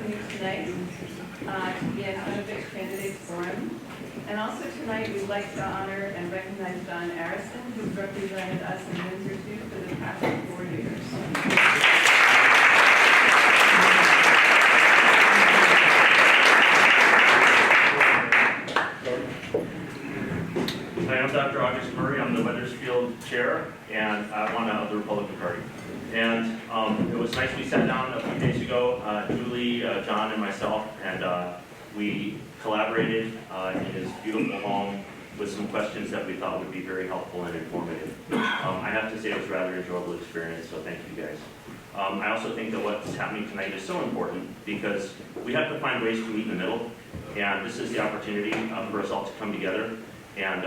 welcome you tonight to the Cavendish Candidates Forum. And also tonight, we'd like to honor and recognize John Arison, who's represented us in Windsor-2 for the past 4 years. Hi, I'm Dr. August Murray. I'm the Weathersfield chair and one of the Republican Party. And it was nice. We sat down a few days ago, Julie, John, and myself, and we collaborated in his beautiful home with some questions that we thought would be very helpful and informative. I have to say it was a rather enjoyable experience, so thank you guys. I also think that what's happening tonight is so important because we have to find ways to meet in the middle, and this is the opportunity for us all to come together. And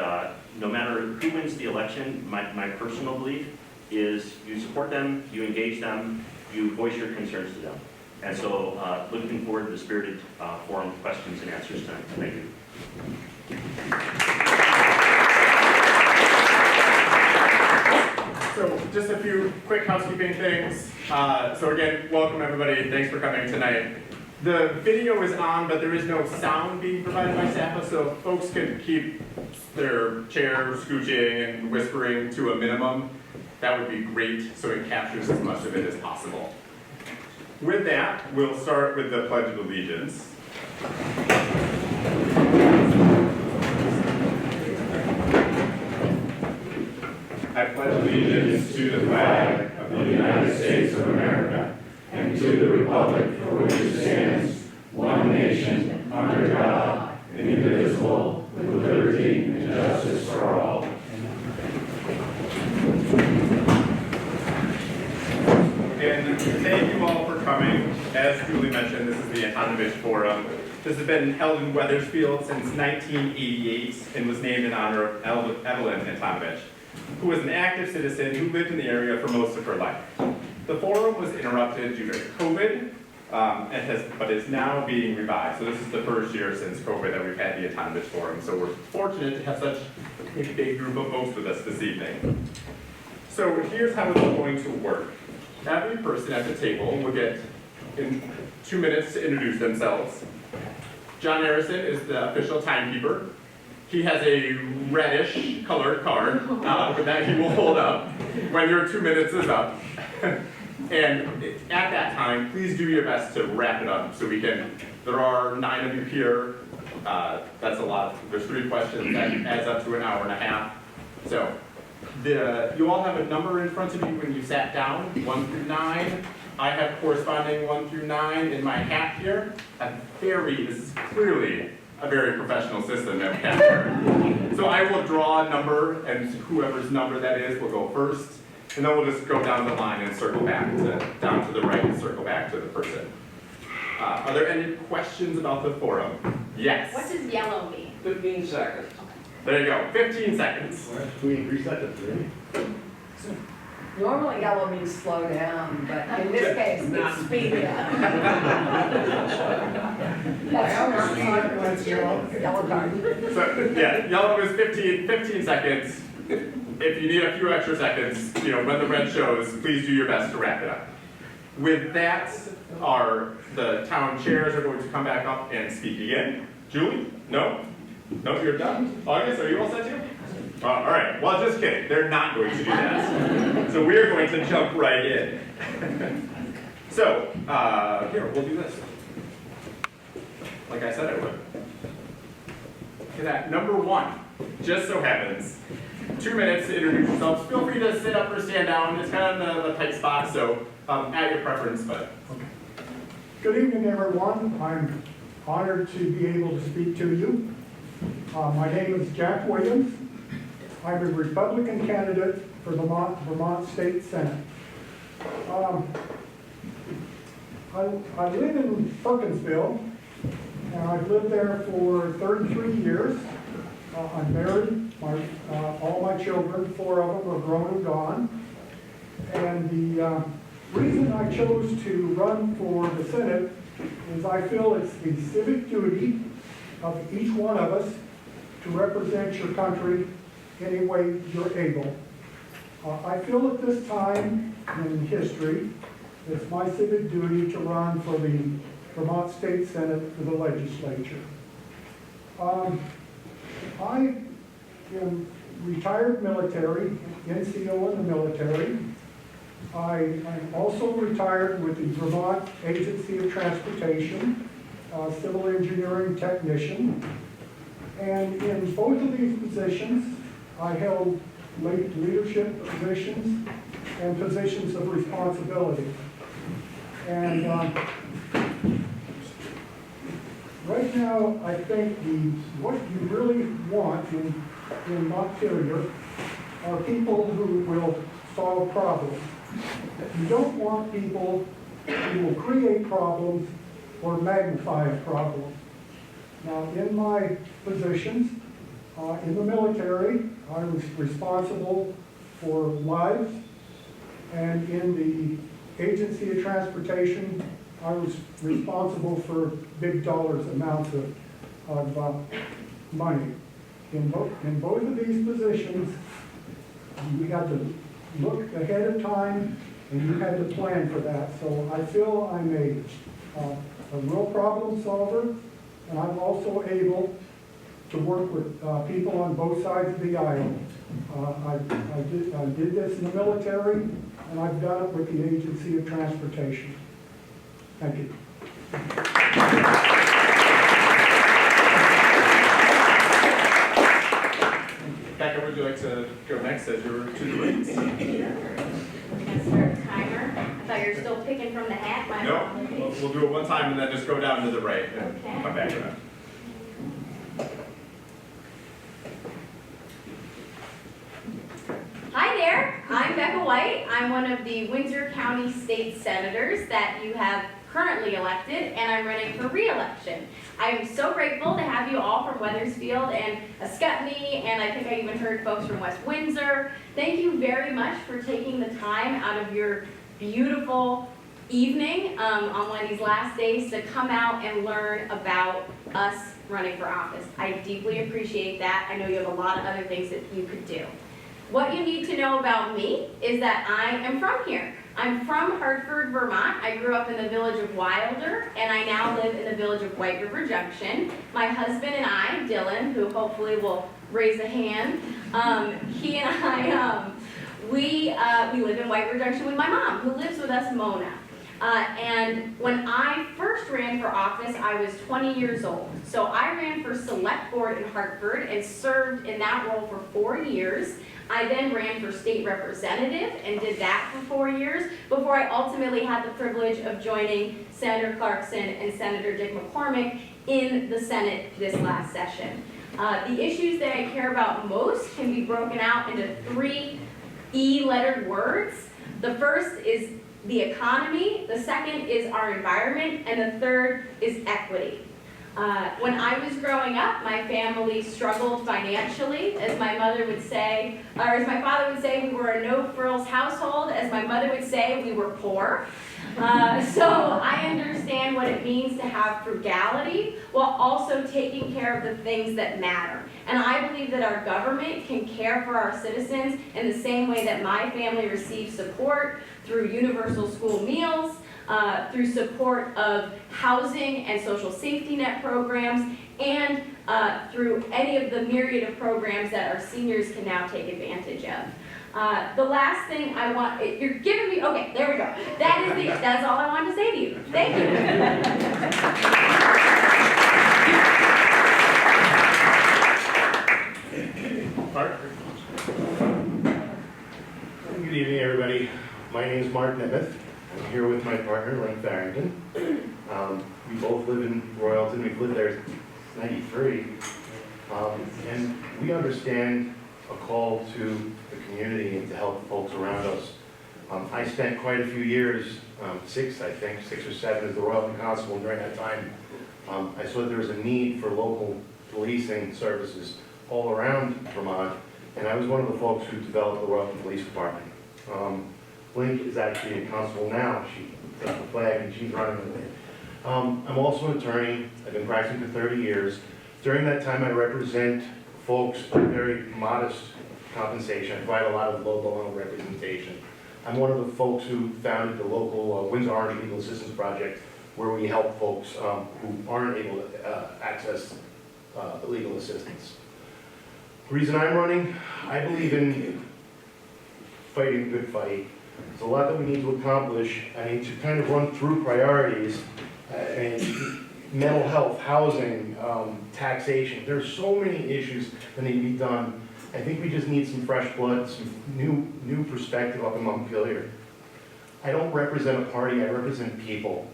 no matter who wins the election, my personal belief is you support them, you engage them, you voice your concerns to them. And so looking forward to the spirited forum questions and answers tonight. Thank you. So just a few quick housekeeping things. So again, welcome everybody. Thanks for coming tonight. The video is on, but there is no sound being provided by SAPA, so folks can keep their chair scooching and whispering to a minimum. That would be great, so it captures as much of it as possible. With that, we'll start with the Pledge of Allegiance. I pledge allegiance to the flag of the United States of America and to the republic for which it stands, one nation, under God, indivisible, with liberty and justice for all. And thank you all for coming. As Julie mentioned, this is the Cavendish Forum. This has been held in Weathersfield since 1988 and was named in honor of Evelyn Cavendish, who was an active citizen who lived in the area for most of her life. The forum was interrupted due to COVID, but is now being revived. So this is the first year since COVID that we've had the Cavendish Forum. So we're fortunate to have such a big group of folks with us this evening. So here's how it's going to work. Every person at the table will get in 2 minutes to introduce themselves. John Arison is the official timekeeper. He has a reddish colored card that he will hold up when your 2 minutes is up. And at that time, please do your best to wrap it up so we can, there are 9 of you here. That's a lot. There's 3 questions. That adds up to an hour and a half. So you all have a number in front of you when you sat down, 1 through 9. I have corresponding 1 through 9 in my hat here. This is clearly a very professional system that we have here. So I will draw a number, and whoever's number that is will go first. And then we'll just go down the line and circle back down to the right and circle back to the person. Are there any questions about the forum? Yes? What does yellow mean? 15 seconds. There you go, 15 seconds. Can we increase that to 3? Normally yellow means slow down, but in this case, it's speed up. That's yellow card. So, yeah, yellow is 15 seconds. If you need a few extra seconds, when the red shows, please do your best to wrap it up. With that, the town chairs are going to come back up and speak again. Julie? No? No, you're done? August, are you all set too? All right, well, just kidding. They're not going to do that. So we're going to jump right in. So, here, we'll do this. Like I said I would. Okay, that number 1, just so happens. 2 minutes to introduce yourselves. Feel free to sit up or stand down. It's kind of the tight spot, so at your preference, but. Okay. Good evening, everyone. I'm honored to be able to speak to you. My name is Jack Williams. I'm a Republican candidate for the Vermont State Senate. I live in Perkinsville, and I've lived there for 33 years. I'm married. All my children, 4 of them, are grown and gone. And the reason I chose to run for the Senate is I feel it's the civic duty of each one of us to represent your country any way you're able. I feel at this time in history, it's my civic duty to run for the Vermont State Senate for the legislature. I am retired military, NCO in the military. I'm also retired with the Vermont Agency of Transportation, civil engineering technician. And in both of these positions, I held leadership positions and positions of responsibility. And right now, I think what you really want in Montpelier are people who will solve problems. You don't want people who will create problems or magnify a problem. Now, in my positions in the military, I was responsible for lives, and in the Agency of Transportation, I was responsible for big dollars amounts of money. In both of these positions, we had to look ahead of time, and you had to plan for that. So I feel I'm a real problem solver, and I'm also able to work with people on both sides of the aisle. I did this in the military, and I've done it with the Agency of Transportation. Thank you. Becca, would you like to go next as you're to the right? We're gonna start a timer. I thought you were still picking from the hat. My No, apologies. we'll do it one time and then just go down to the right and Okay. come back around. Hi there, I'm Becca White. I'm one of the Windsor County State Senators that you have currently elected, and I'm running for re-election. I am so grateful to have you all from Weathersfield and Ascutney, and I think I even heard folks from West Windsor. Thank you very much for taking the time out of your beautiful evening on one of these last days to come out and learn about us running for office. I deeply appreciate that. I know you have a lot of other things that you could do. What you need to know about me is that I am from here. I'm from Hartford, Vermont. I grew up in the village of Wilder, and I now live in the village of White River Junction. My husband and I, Dylan, who hopefully will raise a hand, he and I, we live in White River Junction with my mom, who lives with us, Mona. And when I first ran for office, I was 20 years old. So I ran for select board in Hartford and served in that role for 4 years. I then ran for state representative and did that for 4 years before I ultimately had the privilege of joining Senator Clarkson and Senator Dick McCormick in the Senate this last session. The issues that I care about most can be broken out into 3 E-lettered words. The first is the economy, the second is our environment, and the third is equity. When I was growing up, my family struggled financially, as my mother would say, or as my father would say, we were a no-frills household. As my mother would say, we were poor. So I understand what it means to have frugality while also taking care of the things that matter. And I believe that our government can care for our citizens in the same way that my family receives support through universal school meals, through support of housing and social safety net programs, and through any of the myriad of programs that our seniors can now take advantage of. The last thing I want, you're giving me, okay, there we go. That's all I wanted to say to you. Thank you. Mark? Good evening, everybody. My name is Mark Nemeth. I'm here with my partner, Len Farrington. We both live in Royalton. We've lived there since '93. And we understand a call to the community and to help folks around us. I spent quite a few years, 6 or 7 as the Royalton Constable. During that time, I saw there was a need for local policing services all around Vermont, and I was one of the folks who developed the Royalton Police Department. Link is actually a constable now. She took the flag and she's running with it. I'm also an attorney. I've been practicing for 30 years. During that time, I represent folks with very modest compensation. I provide a lot of local representation. I'm one of the folks who founded the local Windsor Orange Legal Assistance Project, where we help folks who aren't able to access legal assistance. The reason I'm running, I believe in fighting a good fight. There's a lot that we need to accomplish. I need to kind of run through priorities and mental health, housing, taxation. There's so many issues that need to be done. I think we just need some fresh blood, some new perspective up in Montpelier. I don't represent a party, I represent people.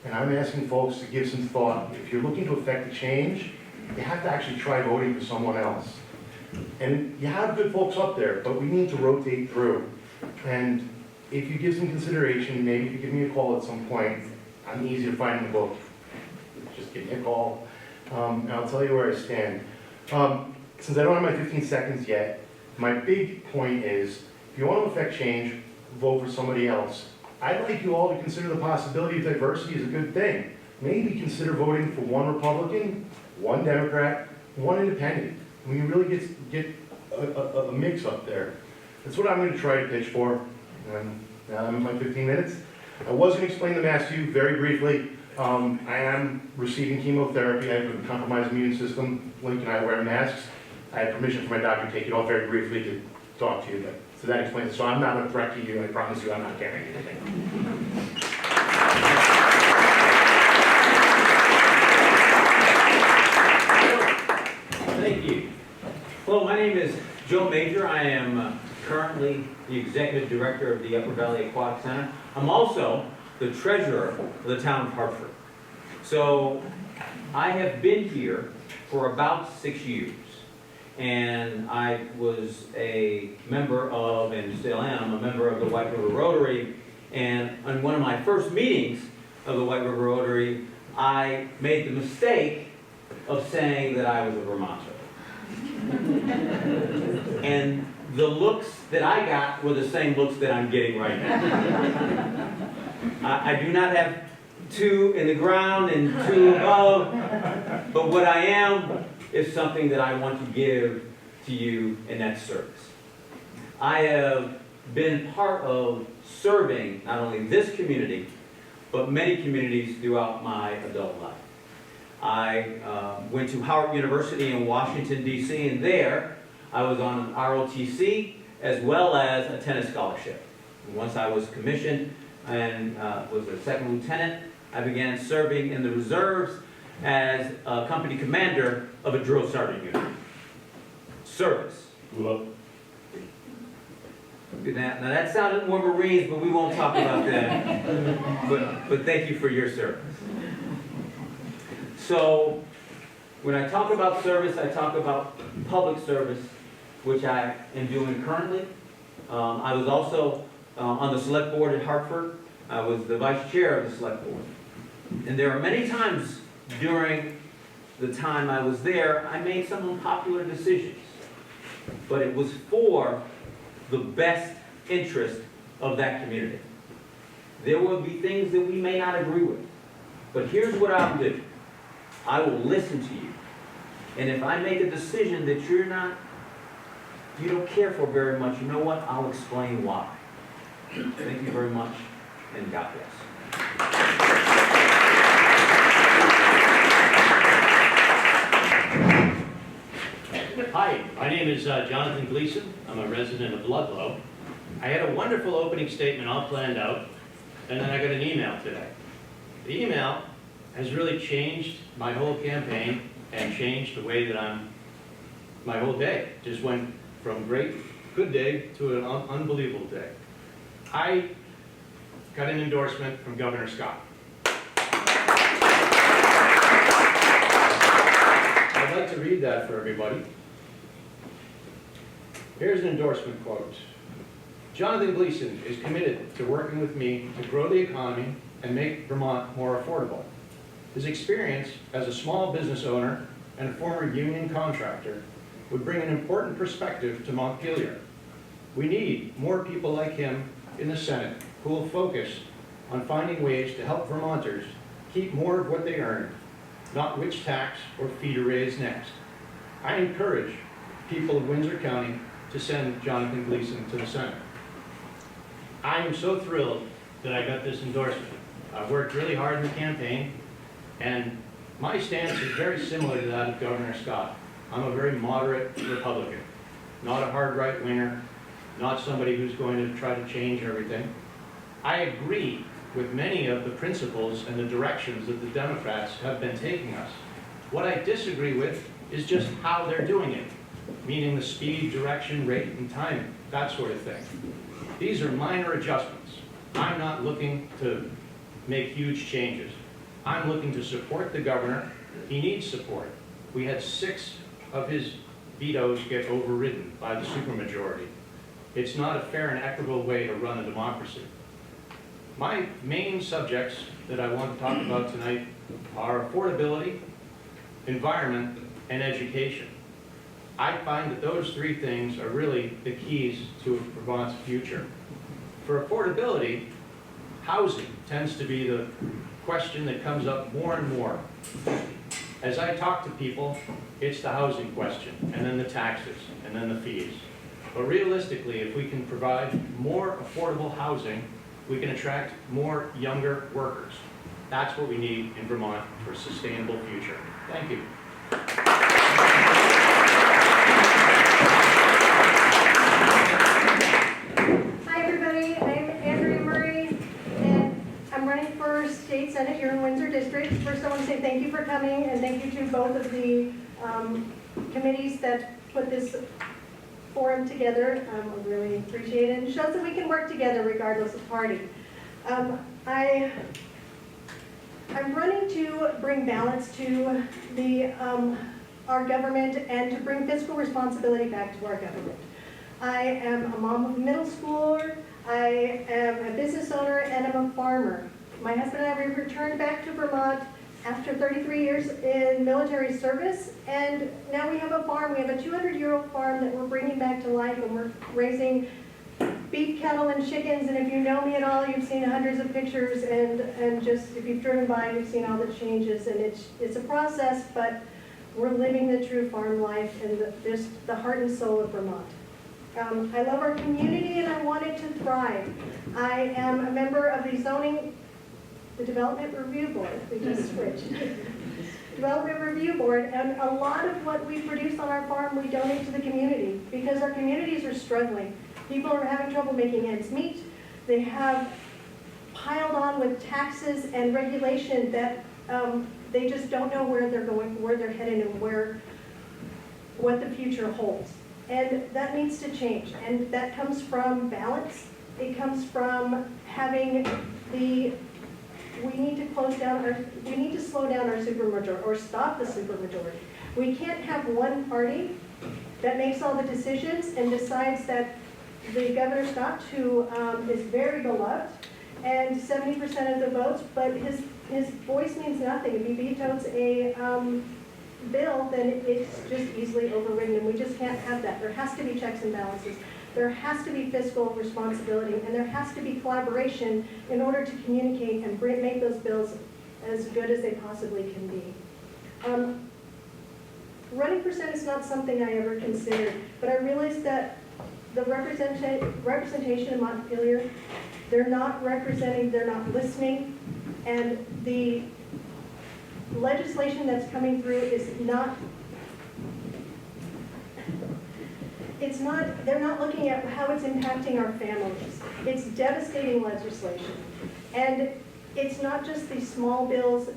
And I'm asking folks to give some thought. If you're looking to affect a change, you have to actually try voting for someone else. And you have good folks up there, but we need to rotate through. And if you give some consideration, maybe you give me a call at some point. I'm easy to find in the book. Just give me a call, and I'll tell you where I stand. Since I don't have my 15 seconds yet, my big point is, if you want to affect change, vote for somebody else. I'd like you all to consider the possibility of diversity as a good thing. Maybe consider voting for one Republican, one Democrat, one independent. We really get a mix up there. That's what I'm going to try to pitch for. Now I'm in my 15 minutes. I was going to explain the mask to you very briefly. I am receiving chemotherapy. I have a compromised immune system. Link and I wear masks. I had permission from my doctor to take it off very briefly to talk to you. So that explains it. So I'm not a threat to you. I promise you I'm not carrying anything. Thank you. Hello, my name is Joe Major. I am currently the Executive Director of the Upper Valley Aquatic Center. I'm also the Treasurer of the Town of Hartford. So I have been here for about 6 years. And I was a member of, and still am, a member of the White River Rotary. And on one of my first meetings of the White River Rotary, I made the mistake of saying that I was a Vermonter. And the looks that I got were the same looks that I'm getting right now. I do not have 2 in the ground and 2 above, but what I am is something that I want to give to you in that service. I have been part of serving not only this community, but many communities throughout my adult life. I went to Howard University in Washington, D.C., and there I was on an ROTC as well as a tennis scholarship. And once I was commissioned and was a second lieutenant, I began serving in the reserves as a company commander of a drill sergeant unit. Service. Well, Now that sounded more Marines, but we won't talk about that. But thank you for your service. So when I talk about service, I talk about public service, which I am doing currently. I was also on the select board at Hartford. I was the vice chair of the select board. And there are many times during the time I was there, I made some unpopular decisions. But it was for the best interest of that community. There will be things that we may not agree with. But here's what I'll do. I will listen to you. And if I make a decision that you don't care for very much, you know what? I'll explain why. Thank you very much, and God bless. Hi, my name is Jonathan Gleason. I'm a resident of Ludlow. I had a wonderful opening statement all planned out, and then I got an email today. The email has really changed my whole campaign and changed the way that my whole day. Just went from good day to an unbelievable day. I got an endorsement from Governor Scott. I'd like to read that for everybody. Here's an endorsement quote. Jonathan Gleason is committed to working with me to grow the economy and make Vermont more affordable. His experience as a small business owner and a former union contractor would bring an important perspective to Montpelier. We need more people like him in the Senate who will focus on finding ways to help Vermonters keep more of what they earn, not which tax or fee to raise next. I encourage people of Windsor County to send Jonathan Gleason to the Senate. I am so thrilled that I got this endorsement. I've worked really hard in the campaign, and my stance is very similar to that of Governor Scott. I'm a very moderate Republican, not a hard right-winger, not somebody who's going to try to change everything. I agree with many of the principles and the directions that the Democrats have been taking us. What I disagree with is just how they're doing it, meaning the speed, direction, rate, and timing, that sort of thing. These are minor adjustments. I'm not looking to make huge changes. I'm looking to support the governor. He needs support. We had 6 of his vetoes get overridden by the supermajority. It's not a fair and equitable way to run a democracy. My main subjects that I want to talk about tonight are affordability, environment, and education. I find that those 3 things are really the keys to Vermont's future. For affordability, housing tends to be the question that comes up more and more. As I talk to people, it's the housing question, and then the taxes, and then the fees. But realistically, if we can provide more affordable housing, we can attract more younger workers. That's what we need in Vermont for a sustainable future. Thank you. Hi everybody, I'm Andrea Murray, and I'm running for state senate here in Windsor District. First I want to say thank you for coming, and thank you to both of the committees that put this forum together. I really appreciate it, and it shows that we can work together regardless of party. I'm running to bring balance to our government and to bring fiscal responsibility back to our government. I am a mom of a middle schooler, I am a business owner, and I'm a farmer. My husband and I returned back to Vermont after 33 years in military service, and now we have a farm. We have a 200-year-old farm that we're bringing back to life, and we're raising beef, cattle, and chickens. And if you know me at all, you've seen hundreds of pictures, and just if you've driven by, you've seen all the changes. And it's a process, but we're living the true farm life and the heart and soul of Vermont. I love our community, and I want it to thrive. I am a member of the Development Review Board. We just switched. Development Review Board, and a lot of what we produce on our farm we donate to the community because our communities are struggling. People are having trouble making ends meet. They have piled on with taxes and regulation that they just don't know where they're going, where they're headed, and what the future holds. And that needs to change, and that comes from balance. It comes from having we need to slow down our supermajority, or stop the supermajority. We can't have one party that makes all the decisions and decides that the Governor Scott, who is very beloved, and 70% of the votes, but his voice means nothing. If he vetoes a bill, then it's just easily overridden, and we just can't have that. There has to be checks and balances. There has to be fiscal responsibility, and there has to be collaboration in order to communicate and make those bills as good as they possibly can be. Running for Senate is not something I ever considered, but I realized that the representation in Montpelier, they're not representing, they're not listening, and the legislation that's coming through is they're not looking at how it's impacting our families. It's devastating legislation. And it's not just the small bills,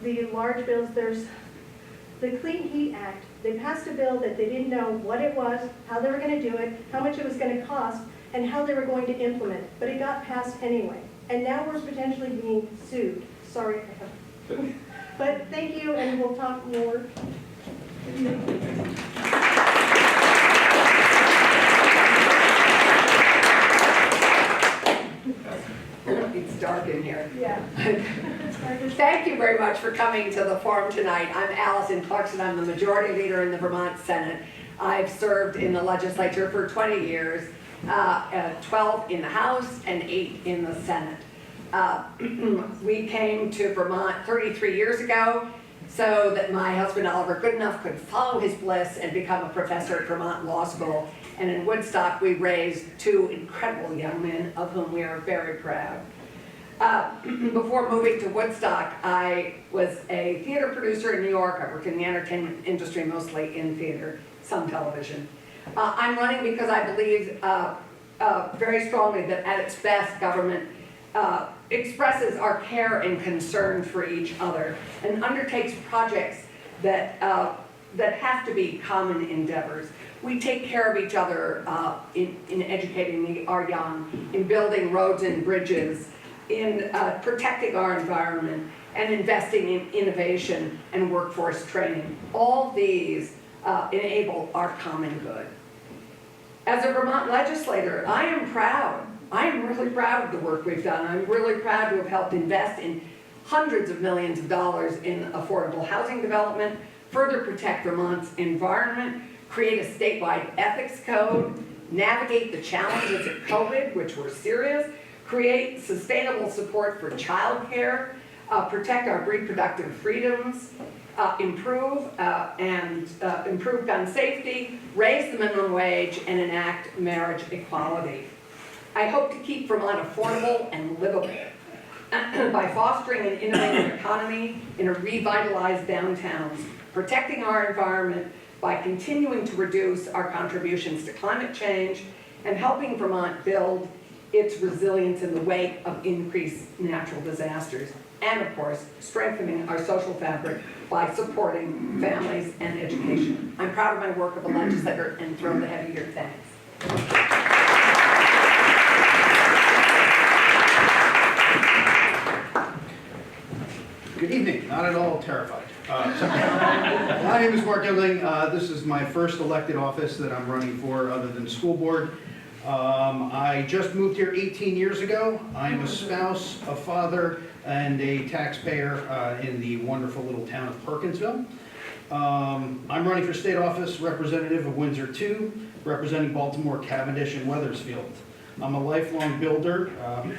the large bills. There's the Clean Heat Act. They passed a bill that they didn't know what it was, how they were going to do it, how much it was going to cost, and how they were going to implement it. But it got passed anyway. And now we're potentially being sued. Sorry. But thank you, and we'll talk more. It's dark in here. Yeah. Thank you very much for coming to the forum tonight. I'm Allison Clarkson. I'm the majority leader in the Vermont Senate. I've served in the legislature for 20 years, 12 in the House and 8 in the Senate. We came to Vermont 33 years ago so that my husband Oliver Goodenough could follow his bliss and become a professor at Vermont Law School. And in Woodstock, we raised 2 incredible young men, of whom we are very proud. Before moving to Woodstock, I was a theater producer in New York. I worked in the entertainment industry, mostly in theater, some television. I'm running because I believe very strongly that at its best, government expresses our care and concern for each other and undertakes projects that have to be common endeavors. We take care of each other in educating our young, in building roads and bridges, in protecting our environment, and investing in innovation and workforce training. All these enable our common good. As a Vermont legislator, I am proud. I am really proud of the work we've done. I'm really proud to have helped invest in hundreds of millions of dollars in affordable housing development, further protect Vermont's environment, create a statewide ethics code, navigate the challenges of COVID, which were serious, create sustainable support for childcare, protect our reproductive freedoms, improve gun safety, raise the minimum wage, and enact marriage equality. I hope to keep Vermont affordable and livable by fostering an innovative economy in a revitalized downtowns, protecting our environment by continuing to reduce our contributions to climate change, and helping Vermont build its resilience in the wake of increased natural disasters, and of course, strengthening our social fabric by supporting families and education. I'm proud of my work as a legislator and throw the heavy your thanks. Good evening, not at all terrified. My name is Mark Edling. This is my first elected office that I'm running for other than school board. I just moved here 18 years ago. I'm a spouse, a father, and a taxpayer in the wonderful little town of Perkinsville. I'm running for state office representative of Windsor-2, representing Baltimore, Cavendish, and Weathersfield. I'm a lifelong builder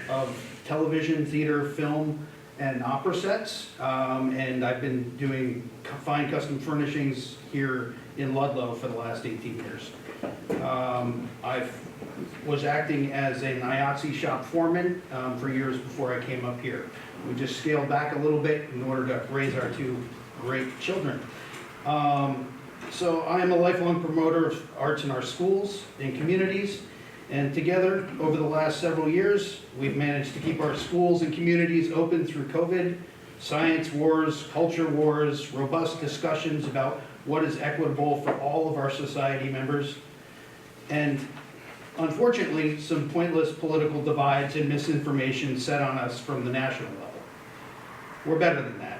of television, theater, film, and opera sets, and I've been doing fine custom furnishings here in Ludlow for the last 18 years. I was acting as an IATSE shop foreman for years before I came up here. We just scaled back a little bit in order to raise our two great children. So I am a lifelong promoter of arts in our schools and communities. And together, over the last several years, we've managed to keep our schools and communities open through COVID, science wars, culture wars, robust discussions about what is equitable for all of our society members, and unfortunately, some pointless political divides and misinformation set on us from the national level. We're better than that.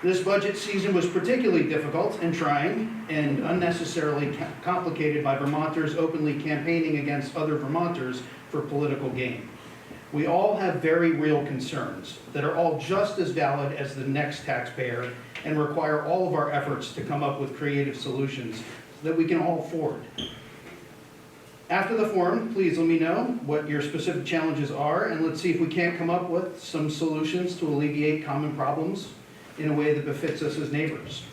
This budget season was particularly difficult and trying and unnecessarily complicated by Vermonters openly campaigning against other Vermonters for political gain. We all have very real concerns that are all just as valid as the next taxpayer and require all of our efforts to come up with creative solutions that we can all afford. After the forum, please let me know what your specific challenges are, and let's see if we can't come up with some solutions to alleviate common problems in a way that befits us as neighbors.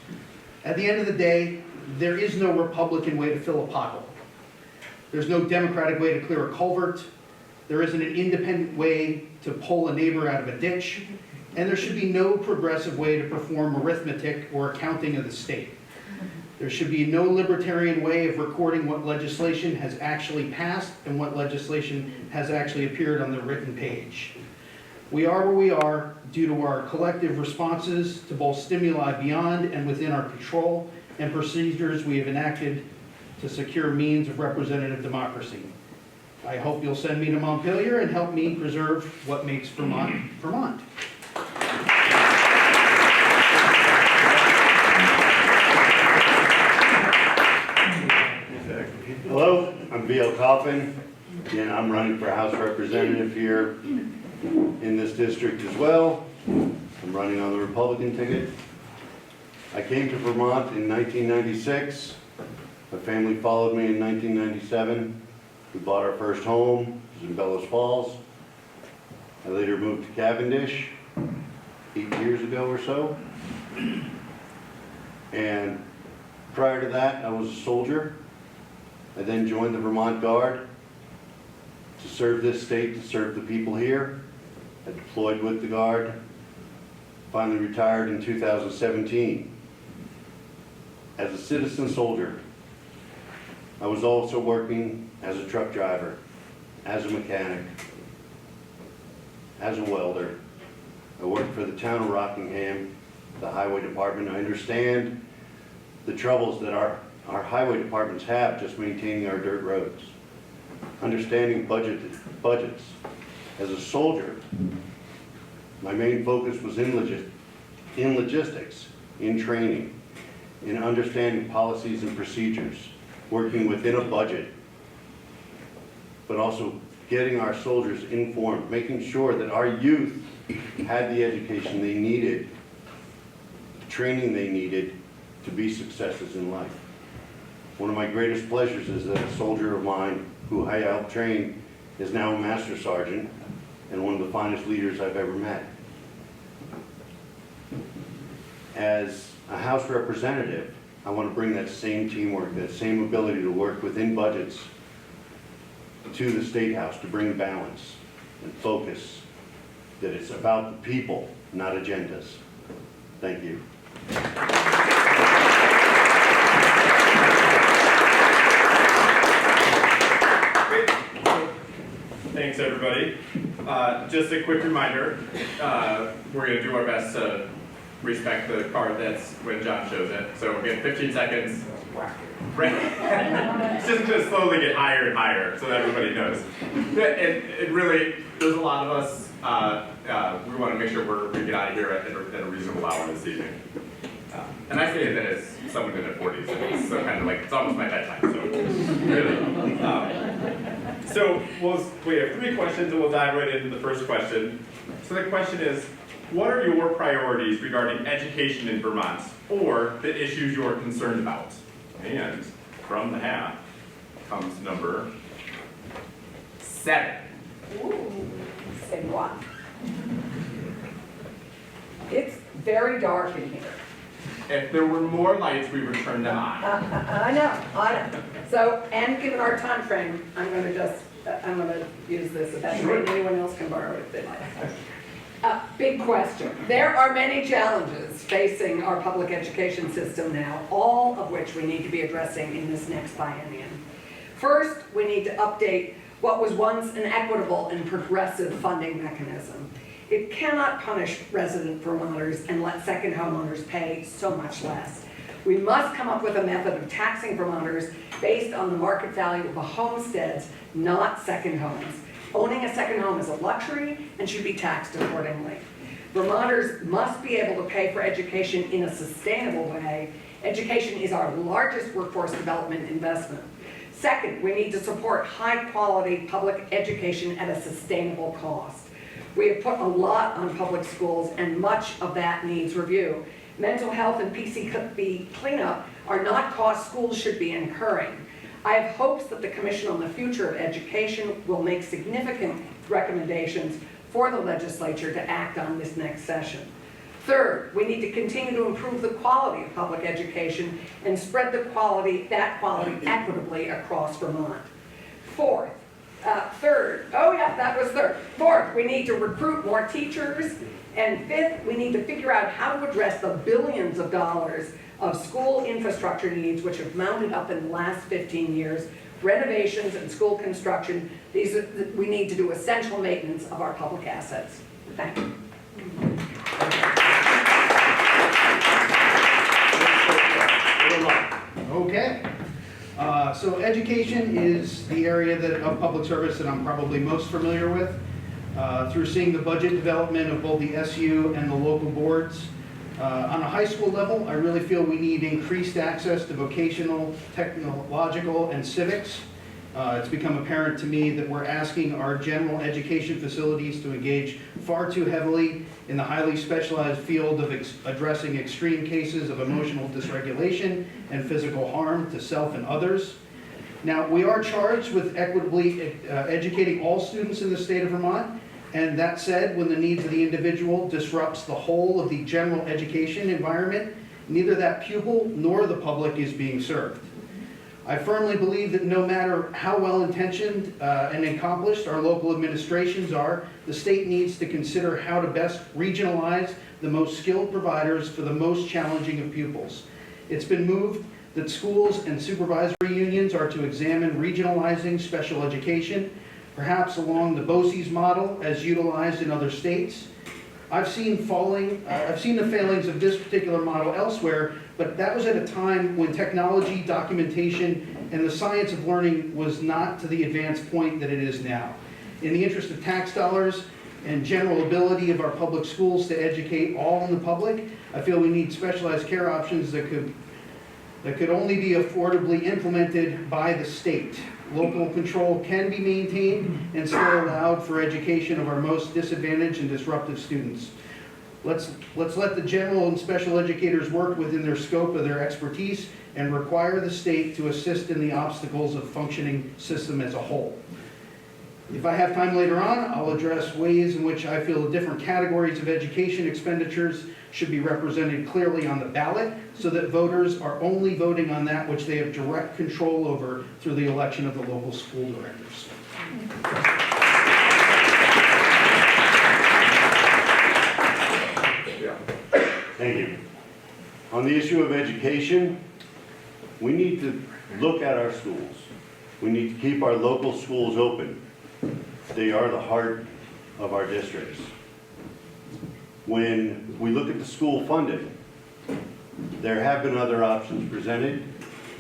At the end of the day, there is no Republican way to fill a pothole. There's no Democratic way to clear a culvert. There isn't an independent way to pull a neighbor out of a ditch. And there should be no progressive way to perform arithmetic or accounting of the state. There should be no libertarian way of recording what legislation has actually passed and what legislation has actually appeared on the written page. We are where we are due to our collective responses to both stimuli beyond and within our control and procedures we have enacted to secure means of representative democracy. I hope you'll send me to Montpelier and help me preserve what makes Vermont, Vermont. Hello, I'm V.L. Coffin, and I'm running for House Representative here in this district as well. I'm running on the Republican ticket. I came to Vermont in 1996. My family followed me in 1997. We bought our first home, it was in Bellows Falls. I later moved to Cavendish 8 years ago or so. And prior to that, I was a soldier. I then joined the Vermont Guard to serve this state, to serve the people here. I deployed with the Guard, finally retired in 2017. As a citizen soldier, I was also working as a truck driver, as a mechanic, as a welder. I worked for the town of Rockingham, the highway department. I understand the troubles that our highway departments have just maintaining our dirt roads. Understanding budgets. As a soldier, my main focus was in logistics, in training, in understanding policies and procedures, working within a budget, but also getting our soldiers informed, making sure that our youth had the education they needed, the training they needed to be successes in life. One of my greatest pleasures is that a soldier of mine who I helped train is now a master sergeant and one of the finest leaders I've ever met. As a House representative, I want to bring that same teamwork, that same ability to work within budgets to the State House to bring balance and focus, that it's about the people, not agendas. Thank you. Great. Thanks, everybody. Just a quick reminder, we're going to do our best to respect the card that's when John shows it. So we're getting 15 seconds. It's just going to slowly get higher and higher so that everybody knows. It really, there's a lot of us, we want to make sure we get out of here at a reasonable hour this evening. And I say that as someone in their 40s, it's so kind of like, it's almost my bedtime, so really. So we have 3 questions and we'll dive right into the first question. So the question is, what are your priorities regarding education in Vermont, or the issues you're concerned about? And from the hat comes number 7. Ooh, say what? It's very dark in here. If there were more lights, we would turn them on. I know. So, and given our time frame, I'm gonna use this if that's right. Anyone else can borrow it. Big question. There are many challenges facing our public education system now, all of which we need to be addressing in this next biennium. First, we need to update what was once an equitable and progressive funding mechanism. It cannot punish resident Vermonters and let second homeowners pay so much less. We must come up with a method of taxing Vermonters based on the market value of the homesteads, not second homes. Owning a second home is a luxury and should be taxed accordingly. Vermonters must be able to pay for education in a sustainable way. Education is our largest workforce development investment. Second, we need to support high-quality public education at a sustainable cost. We have put a lot on public schools and much of that needs review. Mental health and PCB cleanup are not costs schools should be incurring. I have hopes that the Commission on the Future of Education will make significant recommendations for the legislature to act on this next session. Third, we need to continue to improve the quality of public education and spread that quality equitably across Vermont. Fourth, Fourth, we need to recruit more teachers. And fifth, we need to figure out how to address the billions of dollars of school infrastructure needs which have mounted up in the last 15 years, renovations and school construction. We need to do essential maintenance of our public assets. Thank you. Okay. So education is the area of public service that I'm probably most familiar with. Through seeing the budget development of both the SU and the local boards. On a high school level, I really feel we need increased access to vocational, technological, and civics. It's become apparent to me that we're asking our general education facilities to engage far too heavily in the highly specialized field of addressing extreme cases of emotional dysregulation and physical harm to self and others. Now, we are charged with equitably educating all students in the state of Vermont, and that said, when the needs of the individual disrupts the whole of the general education environment, neither that pupil nor the public is being served. I firmly believe that no matter how well-intentioned and accomplished our local administrations are, the state needs to consider how to best regionalize the most skilled providers for the most challenging of pupils. It's been moved that schools and supervisory unions are to examine regionalizing special education, perhaps along the BOCES model as utilized in other states. I've seen the failings of this particular model elsewhere, but that was at a time when technology, documentation, and the science of learning was not to the advanced point that it is now. In the interest of tax dollars and general ability of our public schools to educate all in the public, I feel we need specialized care options that could only be affordably implemented by the state. Local control can be maintained and still allowed for education of our most disadvantaged and disruptive students. Let's let the general and special educators work within their scope of their expertise and require the state to assist in the obstacles of functioning system as a whole. If I have time later on, I'll address ways in which I feel the different categories of education expenditures should be represented clearly on the ballot so that voters are only voting on that which they have direct control over through the election of the local school directors. Thank you. On the issue of education, we need to look at our schools. We need to keep our local schools open. They are the heart of our districts. When we look at the school funding, there have been other options presented,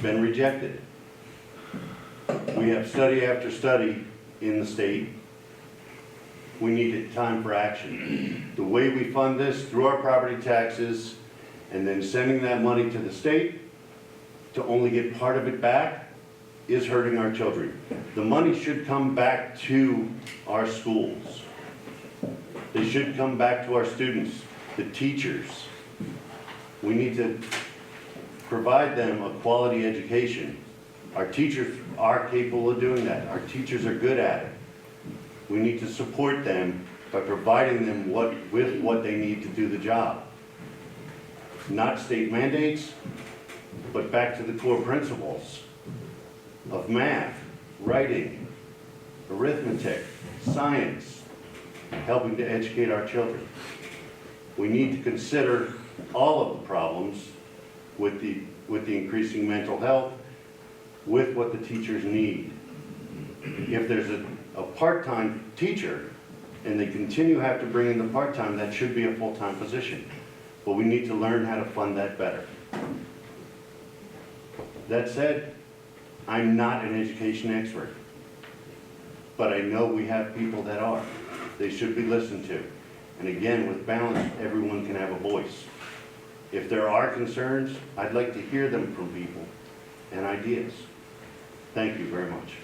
been rejected. We have study after study in the state. We need time for action. The way we fund this through our property taxes and then sending that money to the state to only get part of it back is hurting our children. The money should come back to our schools. They should come back to our students, the teachers. We need to provide them a quality education. Our teachers are capable of doing that. Our teachers are good at it. We need to support them by providing them with what they need to do the job. Not state mandates, but back to the core principles of math, writing, arithmetic, science, helping to educate our children. We need to consider all of the problems with the increasing mental health, with what the teachers need. If there's a part-time teacher and they continue to have to bring in the part-time, that should be a full-time position. But we need to learn how to fund that better. That said, I'm not an education expert, but I know we have people that are. They should be listened to. And again, with balance, everyone can have a voice. If there are concerns, I'd like to hear them from people and ideas. Thank you very much.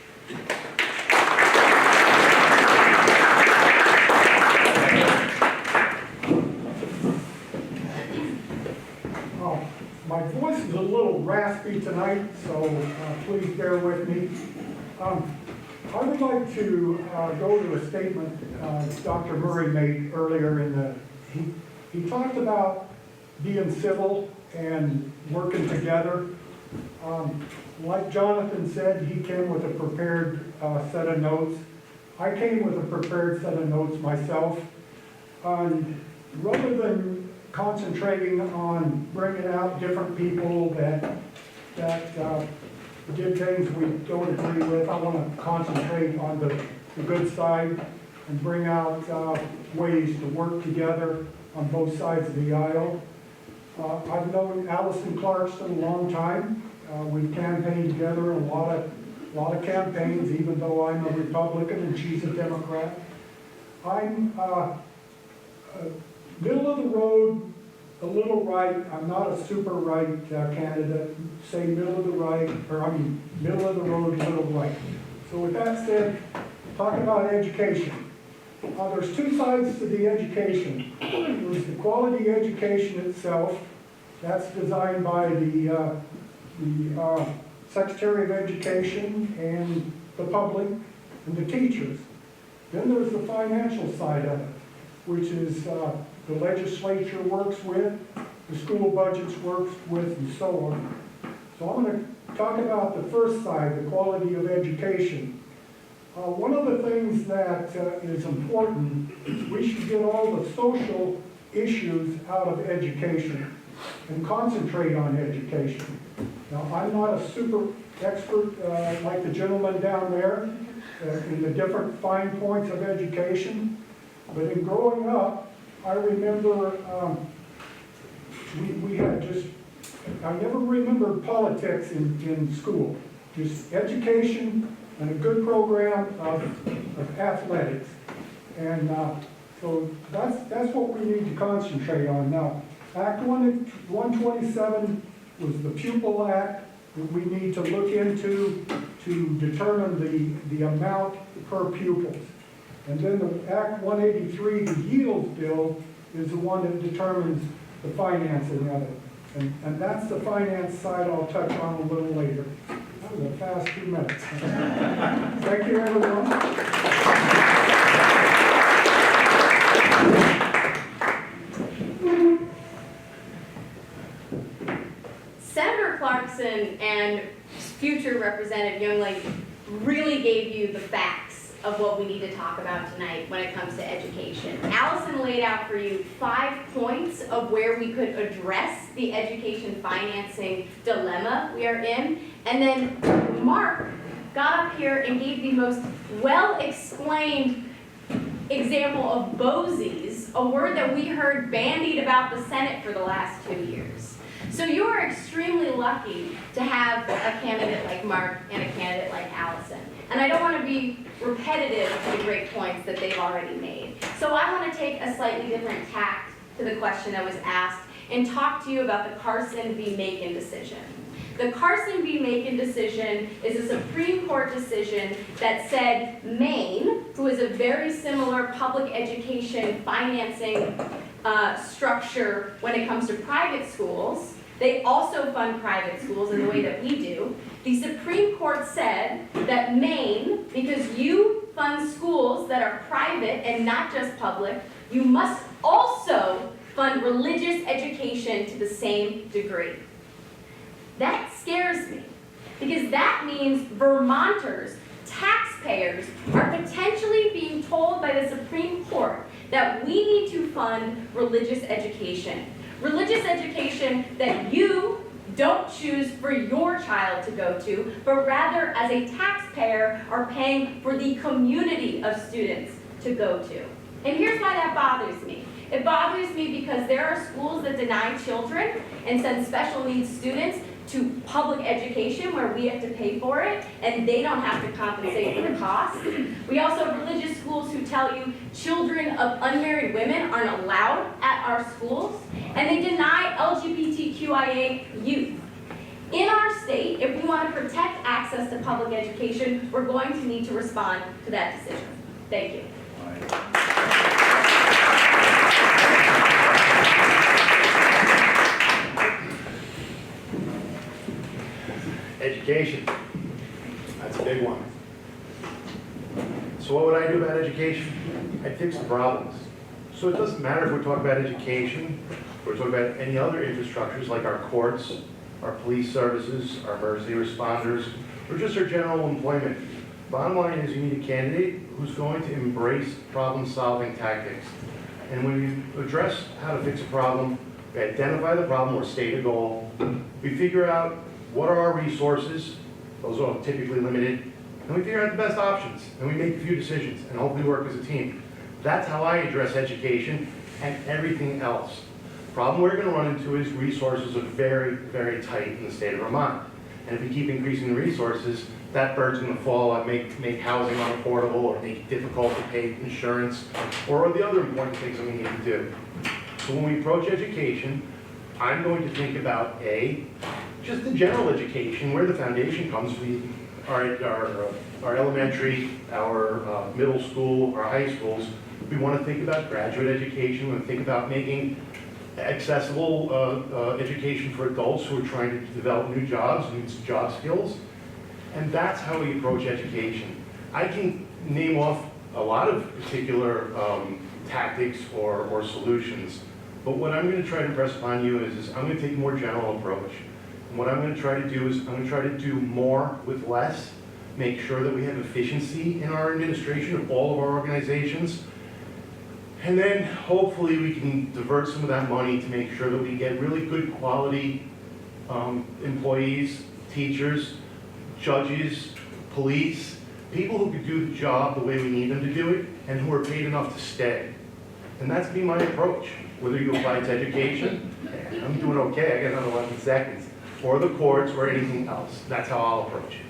My voice is a little raspy tonight, so please bear with me. I would like to go to a statement Dr. Murray made earlier he talked about being civil and working together. Like Jonathan said, he came with a prepared set of notes. I came with a prepared set of notes myself. Rather than concentrating on bringing out different people that did things we don't agree with, I want to concentrate on the good side and bring out ways to work together on both sides of the aisle. I've known Allison Clarkston a long time. We've campaigned together in a lot of campaigns, even though I'm a Republican and she's a Democrat. I'm middle of the road, a little right. I'm not a super right candidate. Say middle of the right, middle of the road, little right. So with that said, talk about education. There's two sides to the education. There's the quality education itself. That's designed by the Secretary of Education and the public and the teachers. Then there's the financial side of it, which is the legislature works with, the school budgets works with, and so on. So I'm going to talk about the first side, the quality of education. One of the things that is important is we should get all the social issues out of education and concentrate on education. Now, I'm not a super expert like the gentleman down there in the different fine points of education, but in growing up, I remember we had just, I never remembered politics in school. Just education and a good program of athletics. And so that's what we need to concentrate on. Now, Act 127 was the pupil act that we need to look into to determine the amount per pupils. And then the Act 183, the yield bill, is the one that determines the financing of it. And that's the finance side I'll touch on a little later. That was a fast 2 minutes. Thank you, everyone. Senator Clarkson and future Representative Youngling really gave you the facts of what we need to talk about tonight when it comes to education. Allison laid out for you 5 points of where we could address the education financing dilemma we are in. And then Mark got up here and gave the most well-explained example of BOSI's, a word that we heard bandied about the Senate for the last 2 years. So you are extremely lucky to have a candidate like Mark and a candidate like Allison. And I don't want to be repetitive to the great points that they've already made. So I want to take a slightly different tack to the question that was asked and talk to you about the Carson v. Macon decision. The Carson v. Macon decision is a Supreme Court decision that said Maine, who is a very similar public education financing structure when it comes to private schools, they also fund private schools in the way that we do. The Supreme Court said that Maine, because you fund schools that are private and not just public, you must also fund religious education to the same degree. That scares me, because that means Vermonters, taxpayers, are potentially being told by the Supreme Court that we need to fund religious education. Religious education that you don't choose for your child to go to, but rather as a taxpayer are paying for the community of students to go to. And here's why that bothers me. It bothers me because there are schools that deny children and send special needs students to public education where we have to pay for it and they don't have to compensate for the cost. We also have religious schools who tell you children of unmarried women aren't allowed at our schools, and they deny LGBTQIA youth. In our state, if we want to protect access to public education, we're going to need to respond to that decision. Thank you. Education, that's a big one. So what would I do about education? I'd fix the problems. So it doesn't matter if we're talking about education, or we're talking about any other infrastructures like our courts, our police services, our emergency responders, or just our general employment. Bottom line is you need a candidate who's going to embrace problem-solving tactics. And when you address how to fix a problem, we identify the problem or state a goal, we figure out what are our resources, those are typically limited, and we figure out the best options, and we make a few decisions, and hopefully work as a team. That's how I address education and everything else. The problem we're going to run into is resources are very, very tight in the state of Vermont. And if we keep increasing the resources, that bird's going to fall and make housing unaffordable or make it difficult to pay insurance or the other important things that we need to do. So when we approach education, I'm going to think about just the general education, where the foundation comes. Our elementary, our middle school, our high schools. We want to think about graduate education. We want to think about making accessible education for adults who are trying to develop new jobs, new job skills. And that's how we approach education. I can name off a lot of particular tactics or solutions, but what I'm going to try to press upon you is I'm going to take a more general approach. And what I'm gonna try to do is, I'm gonna try to do more with less, make sure that we have efficiency in our administration of all of our organizations. And then hopefully we can divert some of that money to make sure that we get really good quality employees, teachers, judges, police, people who can do the job the way we need them to do it and who are paid enough to stay. And that's been my approach, whether you apply to education, I'm doing okay, I got another 11 seconds, or the courts or anything else. That's how I'll approach it.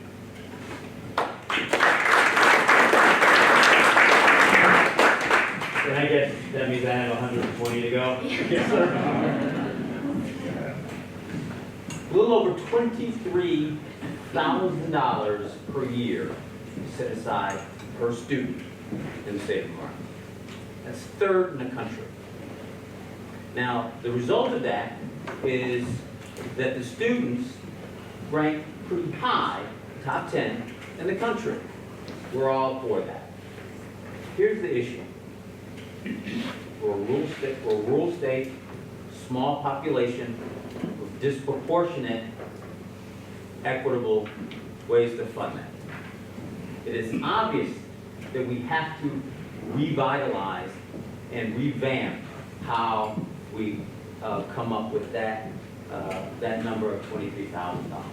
And I guess that means I have 120 to go? Yes, sir. A little over $23,000 per year set aside per student in the state of Vermont. That's third in the country. Now, the result of that is that the students rank pretty high, top 10 in the country. We're all for that. Here's the issue. We're a rural state, small population, with disproportionate, equitable ways to fund that. It is obvious that we have to revitalize and revamp how we come up with that number of $23,000.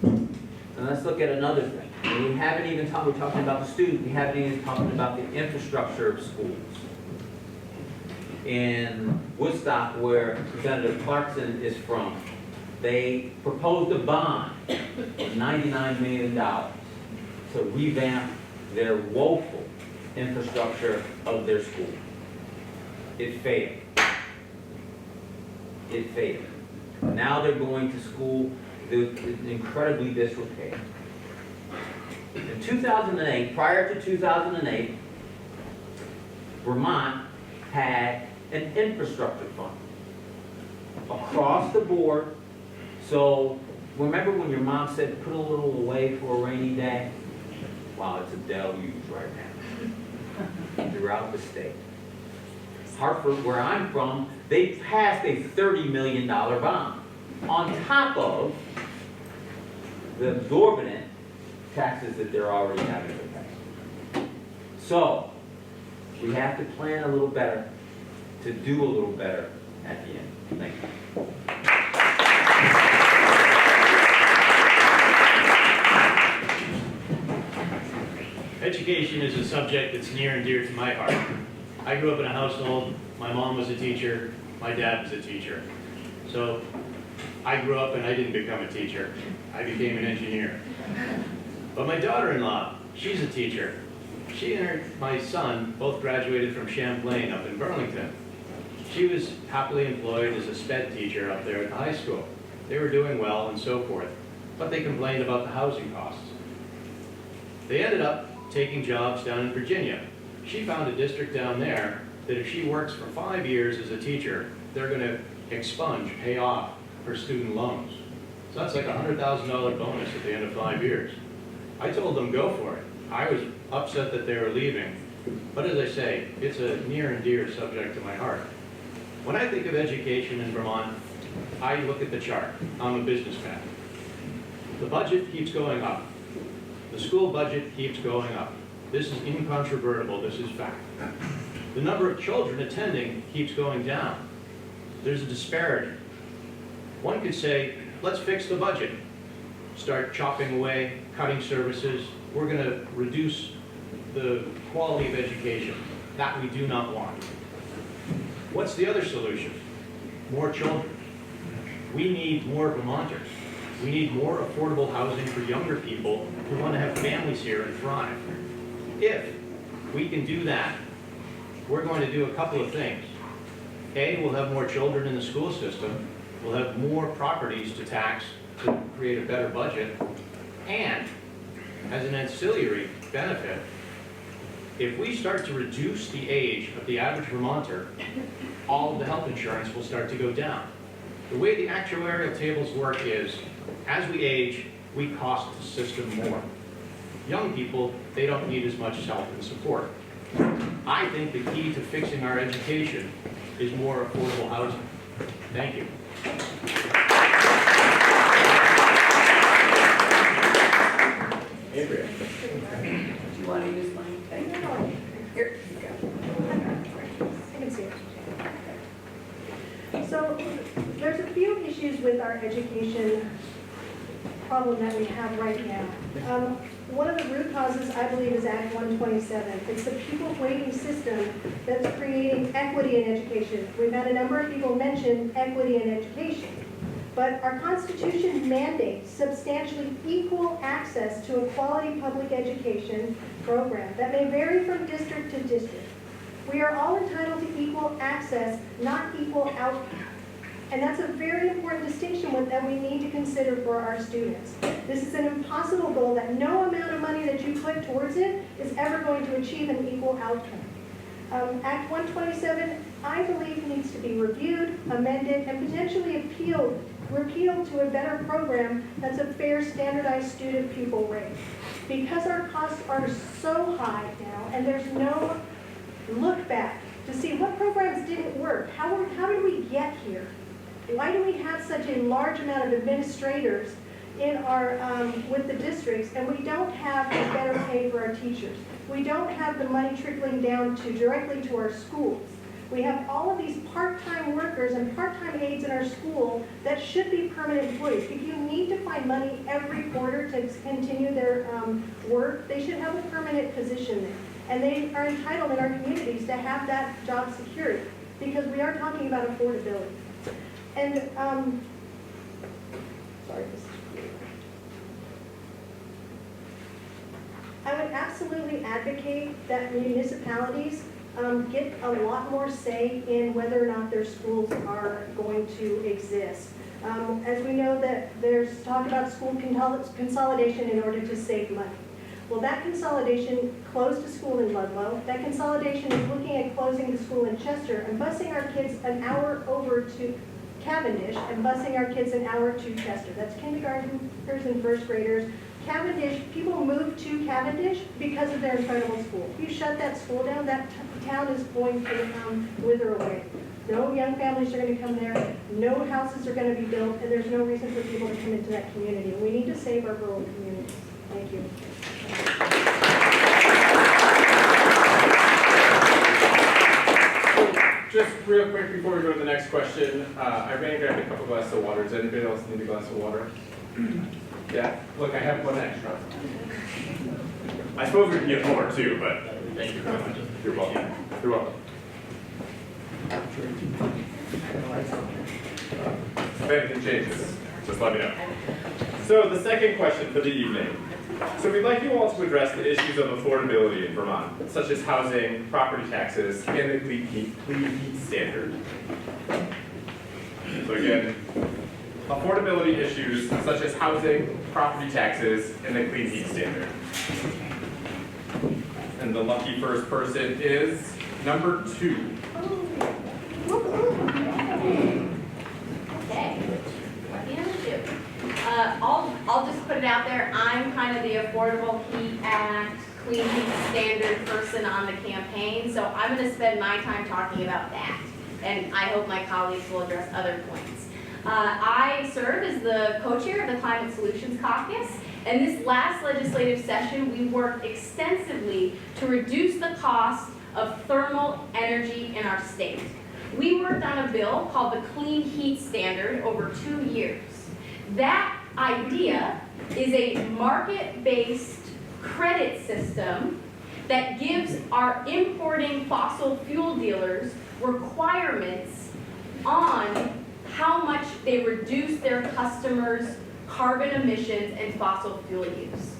And let's look at another thing. And we haven't even talked, we're talking about the student, we haven't even talked about the infrastructure of schools. In Woodstock, where Senator Clarkson is from, they proposed a bond of $99 million to revamp their woeful infrastructure of their school. It failed. It failed. Now they're going to school incredibly disrepair. In 2008, prior to 2008, Vermont had an infrastructure fund across the board. So remember when your mom said, put a little away for a rainy day? Wow, it's a deluge right now throughout the state. Hartford, where I'm from, they passed a $30 million bond on top of the exorbitant taxes that they're already having to pay. So, we have to plan a little better to do a little better at the end. Thank you. Education is a subject that's near and dear to my heart. I grew up in a household, my mom was a teacher, my dad was a teacher. So I grew up and I didn't become a teacher. I became an engineer. But my daughter-in-law, she's a teacher. She and my son both graduated from Champlain up in Burlington. She was happily employed as a sped teacher up there at the high school. They were doing well and so forth, but they complained about the housing costs. They ended up taking jobs down in Virginia. She found a district down there that if she works for 5 years as a teacher, they're going to expunge, pay off her student loans. So that's like a $100,000 bonus at the end of 5 years. I told them go for it. I was upset that they were leaving, but as I say, it's a near and dear subject to my heart. When I think of education in Vermont, I look at the chart. I'm a businessman. The budget keeps going up. The school budget keeps going up. This is incontrovertible, this is fact. The number of children attending keeps going down. There's a disparity. One could say, let's fix the budget. Start chopping away, cutting services. We're going to reduce the quality of education. That we do not want. What's the other solution? More children. We need more Vermonters. We need more affordable housing for younger people who want to have families here and thrive. If we can do that, we're going to do a couple of things. A, we'll have more children in the school system. We'll have more properties to tax to create a better budget. And as an ancillary benefit, if we start to reduce the age of the average Vermonter, all of the health insurance will start to go down. The way the actuarial tables work is, as we age, we cost the system more. Young people, they don't need as much help and support. I think the key to fixing our education is more affordable housing. Thank you. problem that we have right now. One of the root causes, I believe, is Act 127. It's the pupil weighting system that's creating equity in education. We've had a number of people mention equity in education. But our Constitution mandates substantially equal access to a quality public education program that may vary from district to district. We are all entitled to equal access, not equal outcome. And that's a very important distinction that we need to consider for our students. This is an impossible goal that no amount of money that you put towards it is ever going to achieve an equal outcome. Act 127, I believe, needs to be reviewed, amended, and potentially repealed to a better program that's a fair, standardized student pupil rate. Because our costs are so high now, and there's no look back to see what programs didn't work. How did we get here? Why do we have such a large amount of administrators in our, with the districts, and we don't have a better pay for our teachers? We don't have the money trickling down directly to our schools. We have all of these part-time workers and part-time aides in our school that should be permanent employees. If you need to find money every quarter to continue their work, they should have a permanent position there. And they are entitled in our communities to have that job security, because we are talking about affordability. And, sorry, this is weird. I would absolutely advocate that municipalities get a lot more say in whether or not their schools are going to exist. As we know that there's talk about school consolidation in order to save money. Well, that consolidation closed a school in Ludlow. That consolidation is looking at closing the school in Chester and busing our kids an hour over to Cavendish and busing our kids an hour to Chester. That's kindergartners and first graders. Cavendish, people move to Cavendish because of their incredible school. If you shut that school down, that town is going to wither away. No young families are going to come there, no houses are going to be built, and there's no reason for people to come into that community. We need to save our rural communities. Thank you. Just real quick before we go to the next question, I ran and grabbed a couple glasses of water. Does anybody else need a glass of water? Yeah, look, I have one extra. I suppose we can get more too, but thank you very much. You're welcome. You're welcome. If anything changes, just let me know. So the second question for the evening. So we'd like you all to address the issues of affordability in Vermont, such as housing, property taxes, and the clean heat standard. So again, affordability issues such as housing, property taxes, and the clean heat standard. And the lucky first person is number 2. Okay. Lucky number 2. I'll just put it out there. I'm kind of the Affordable Heat Act, Clean Heat Standard person on the campaign, so I'm going to spend my time talking about that. And I hope my colleagues will address other points. I serve as the co-chair of the Climate Solutions Caucus, and this last legislative session we worked extensively to reduce the cost of thermal energy in our state. We worked on a bill called the Clean Heat Standard over 2 years. That idea is a market-based credit system that gives our importing fossil fuel dealers requirements on how much they reduce their customers' carbon emissions and fossil fuel use.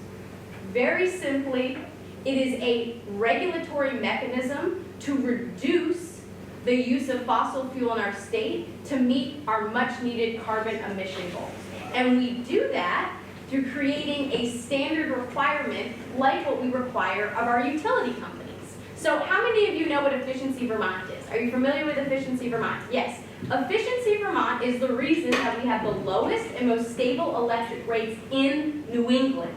Very simply, it is a regulatory mechanism to reduce the use of fossil fuel in our state to meet our much-needed carbon emission goals. And we do that through creating a standard requirement like what we require of our utility companies. So how many of you know what Efficiency Vermont is? Are you familiar with Efficiency Vermont? Yes. Efficiency Vermont is the reason that we have the lowest and most stable electric rates in New England.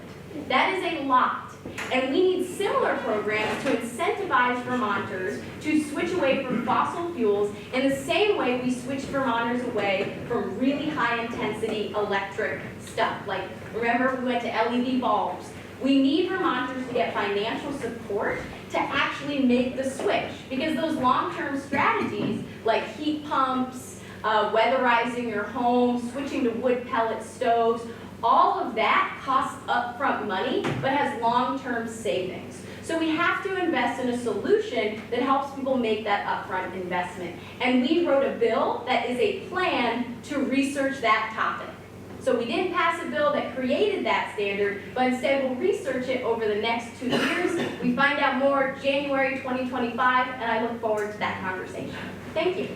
That is a lot. And we need similar programs to incentivize Vermonters to switch away from fossil fuels in the same way we switched Vermonters away from really high-intensity electric stuff. Like, remember, we went to LED bulbs. We need Vermonters to get financial support to actually make the switch, because those long-term strategies like heat pumps, weatherizing your home, switching to wood pellet stoves, All of that costs upfront money, but has long-term savings. So we have to invest in a solution that helps people make that upfront investment. And we wrote a bill that is a plan to research that topic. So we didn't pass a bill that created that standard, but instead we'll research it over the next 2 years. We find out more January 2025, and I look forward to that conversation. Thank you.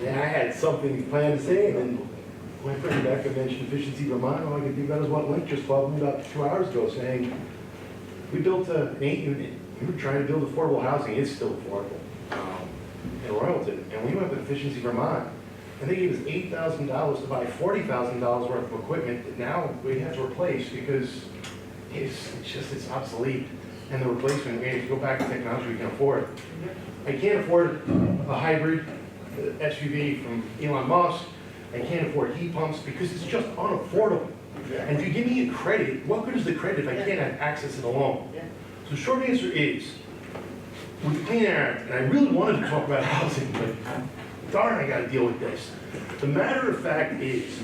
Yeah, I had something planned to say, and then my friend Becca mentioned Efficiency Vermont. All I could think about is what Link just called me about 2 hours ago, saying, we built an 8-unit. We were trying to build affordable housing. It's still affordable in Royalton. And we went with Efficiency Vermont, and they gave us $8,000 to buy $40,000 worth of equipment that now we have to replace because it's obsolete. And the replacement, we have to go back to technology we can afford. I can't afford a hybrid SUV from Elon Musk. I can't afford heat pumps because it's just unaffordable. And if you give me a credit, what good is the credit if I can't have access to the loan? So the short answer is, with the Clean Air Act, and I really wanted to talk about housing, but darn, I gotta deal with this. The matter of fact is,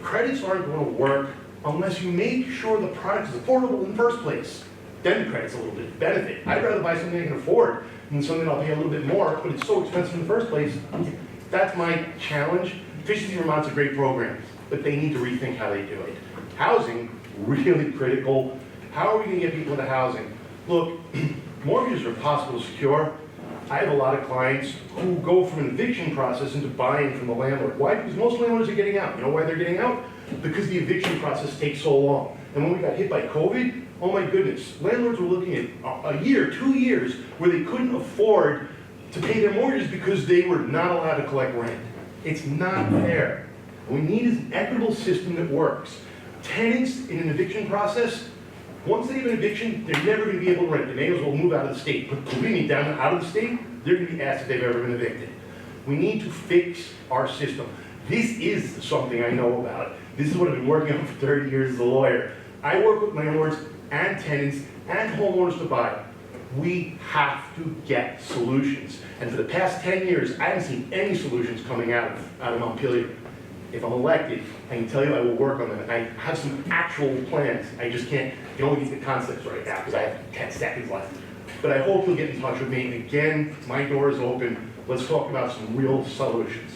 credits aren't gonna work unless you make sure the product is affordable in the first place. Then the credit's a little bit of benefit. I'd rather buy something I can afford than something I'll pay a little bit more, but it's so expensive in the first place. That's my challenge. Efficiency Vermont's a great program, but they need to rethink how they do it. Housing, really critical. How are we gonna get people into housing? Look, mortgages are impossible to secure. I have a lot of clients who go from an eviction process into buying from the landlord. Why? Because most landlords are getting out. You know why they're getting out? Because the eviction process takes so long. And when we got hit by COVID, oh my goodness, landlords were looking at a year, 2 years, where they couldn't afford to pay their mortgages because they were not allowed to collect rent. It's not fair. What we need is an equitable system that works. Tenants in an eviction process, once they have an eviction, they're never going to be able to rent. They may as well move out of the state. But believe me, down out of the state, they're going to be asked if they've ever been evicted. We need to fix our system. This is something I know about. This is what I've been working on for 30 years as a lawyer. I work with landlords and tenants and homeowners to buy. We have to get solutions. And for the past 10 years, I haven't seen any solutions coming out of Montpelier. If I'm elected, I can tell you I will work on them. And I have some actual plans. I just can't, you can only get the concepts right now because I have 10 seconds left. But I hope you'll get in touch with me. Again, my door is open. Let's talk about some real solutions.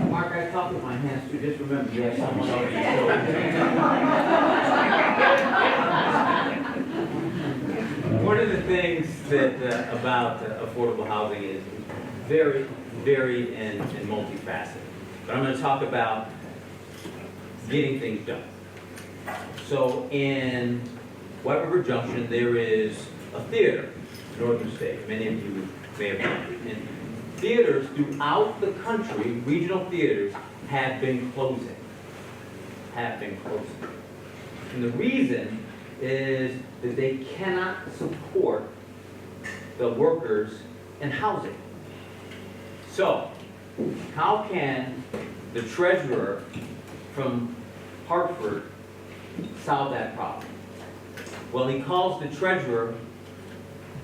Mark, I talk with my hands too, just remember, you have someone else. One of the things that about affordable housing is very varied and multifaceted. But I'm going to talk about getting things done. So in White River Junction, there is a theater, Northern State. Many of you may have heard of it. And theaters throughout the country, regional theaters, have been closing. And the reason is that they cannot support the workers in housing. So, how can the treasurer from Hartford solve that problem? Well, he calls the treasurer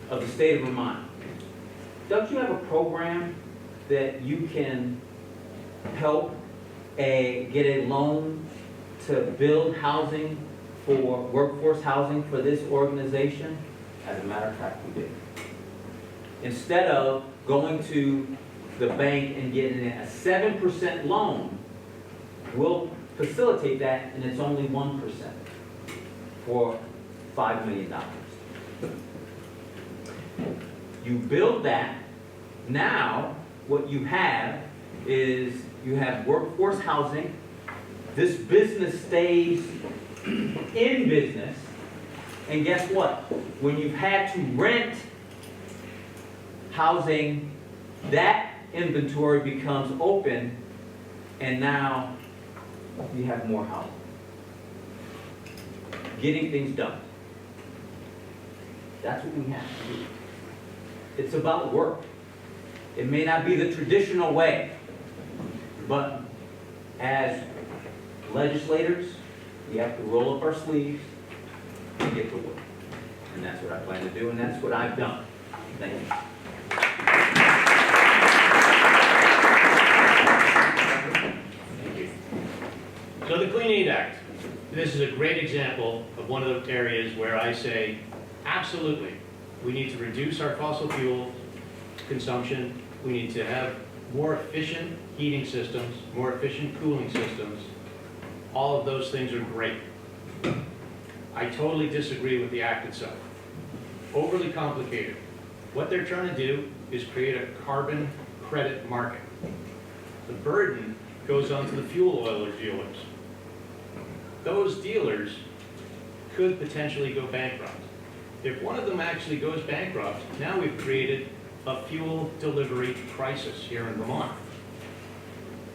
of the state of Vermont. Don't you have a program that you can help get a loan to build housing for workforce housing for this organization? As a matter of fact, we did. Instead of going to the bank and getting a 7% loan, we'll facilitate that, and it's only 1% for $5 million. You build that. Now, what you have is you have workforce housing. This business stays in business. And guess what? When you've had to rent housing, that inventory becomes open, and now you have more housing. Getting things done. That's what we have to do. It's about work. It may not be the traditional way, but as legislators, We have to roll up our sleeves and get to work. And that's what I plan to do, and that's what I've done. Thank you. Thank you. So the Clean Aid Act, this is a great example of one of the areas where I say, absolutely, we need to reduce our fossil fuel consumption. We need to have more efficient heating systems, more efficient cooling systems. All of those things are great. I totally disagree with the act itself. Overly complicated. What they're trying to do is create a carbon credit market. The burden goes onto the fuel oil dealers. Those dealers could potentially go bankrupt. If one of them actually goes bankrupt, now we've created a fuel delivery crisis here in Vermont.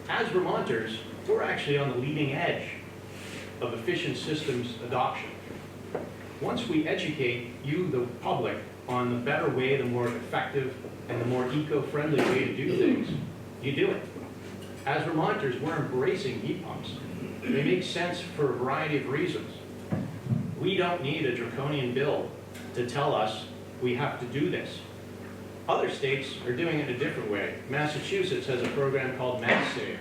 As Vermonters, we're actually on the leading edge of efficient systems adoption. Once we educate you, the public, on the better way, the more effective, and the more eco-friendly way to do things, you do it. As Vermonters, we're embracing heat pumps. They make sense for a variety of reasons. We don't need a draconian bill to tell us we have to do this. Other states are doing it a different way. Massachusetts has a program called MassSave.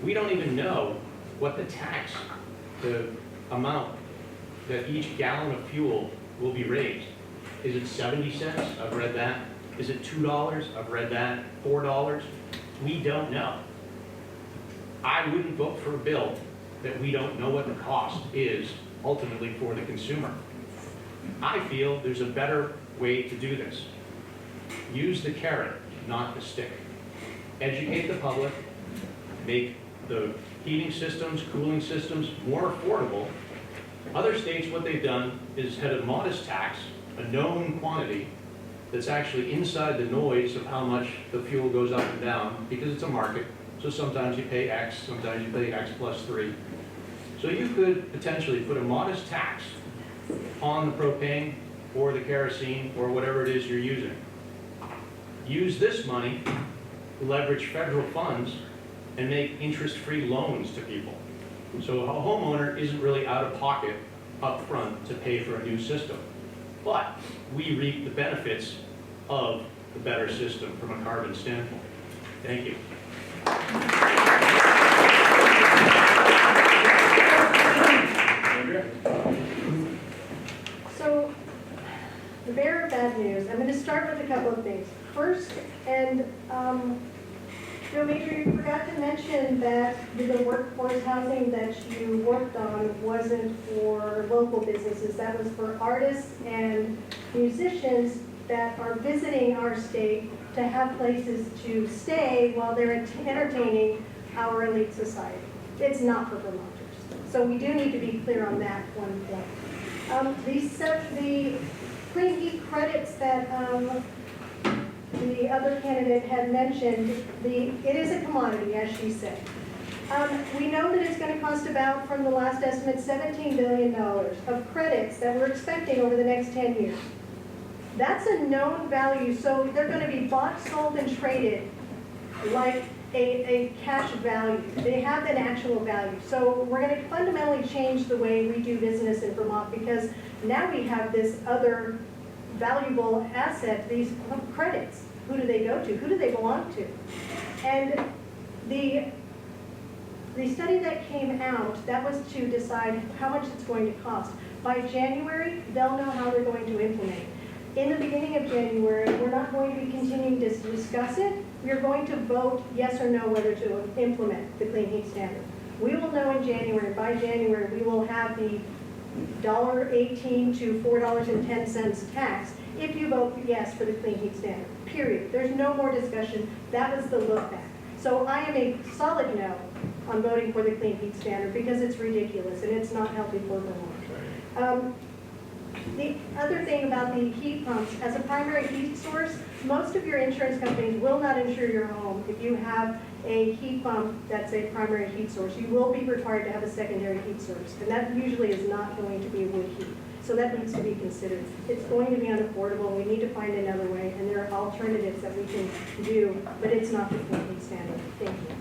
We don't even know what the amount that each gallon of fuel will be raised. Is it 70 cents? I've read that. Is it $2? I've read that. $4? We don't know. I wouldn't vote for a bill that we don't know what the cost is ultimately for the consumer. I feel there's a better way to do this. Use the carrot, not the stick. Educate the public, make the heating systems, cooling systems more affordable. Other states, what they've done is had a modest tax, a known quantity, that's actually inside the noise of how much the fuel goes up and down, because it's a market. So sometimes you pay X, sometimes you pay X plus 3. So you could potentially put a modest tax on the propane or the kerosene or whatever it is you're using. Use this money, leverage federal funds, and make interest-free loans to people. So a homeowner isn't really out of pocket up front to pay for a new system. But we reap the benefits of the better system from a carbon standpoint. Thank you. So, the bearer of bad news, I'm going to start with a couple of things. First, and Joe Major, you forgot to mention that the workforce housing that you worked on wasn't for local businesses. That was for artists and musicians that are visiting our state to have places to stay while they're entertaining our elite society. It's not for Vermonters. So we do need to be clear on that one point. The clean heat credits that the other candidate had mentioned, it is a commodity, as she said. We know that it's going to cost about, from the last estimate, $17 billion of credits that we're expecting over the next 10 years. That's a known value, so they're going to be bought, sold, and traded like a cash value. They have an actual value. So we're going to fundamentally change the way we do business in Vermont, because now we have this other valuable asset, these credits. Who do they go to? Who do they belong to? And the study that came out, that was to decide how much it's going to cost. By January, they'll know how they're going to implement it. In the beginning of January, we're not going to be continuing to discuss it. We're going to vote yes or no whether to implement the clean heat standard. We will know in January. By January, we will have the $1.18 to $4.10 tax if you vote yes for the clean heat standard, period. There's no more discussion. That was the look back. So I am a solid no on voting for the clean heat standard because it's ridiculous and it's not healthy for Vermont. The other thing about the heat pumps, as a primary heat source, most of your insurance companies will not insure your home if you have a heat pump that's a primary heat source. You will be required to have a secondary heat source, and that usually is not going to be wood heat. So that needs to be considered. It's going to be unaffordable. We need to find another way, and there are alternatives that we can do, but it's not the clean heat standard. Thank you.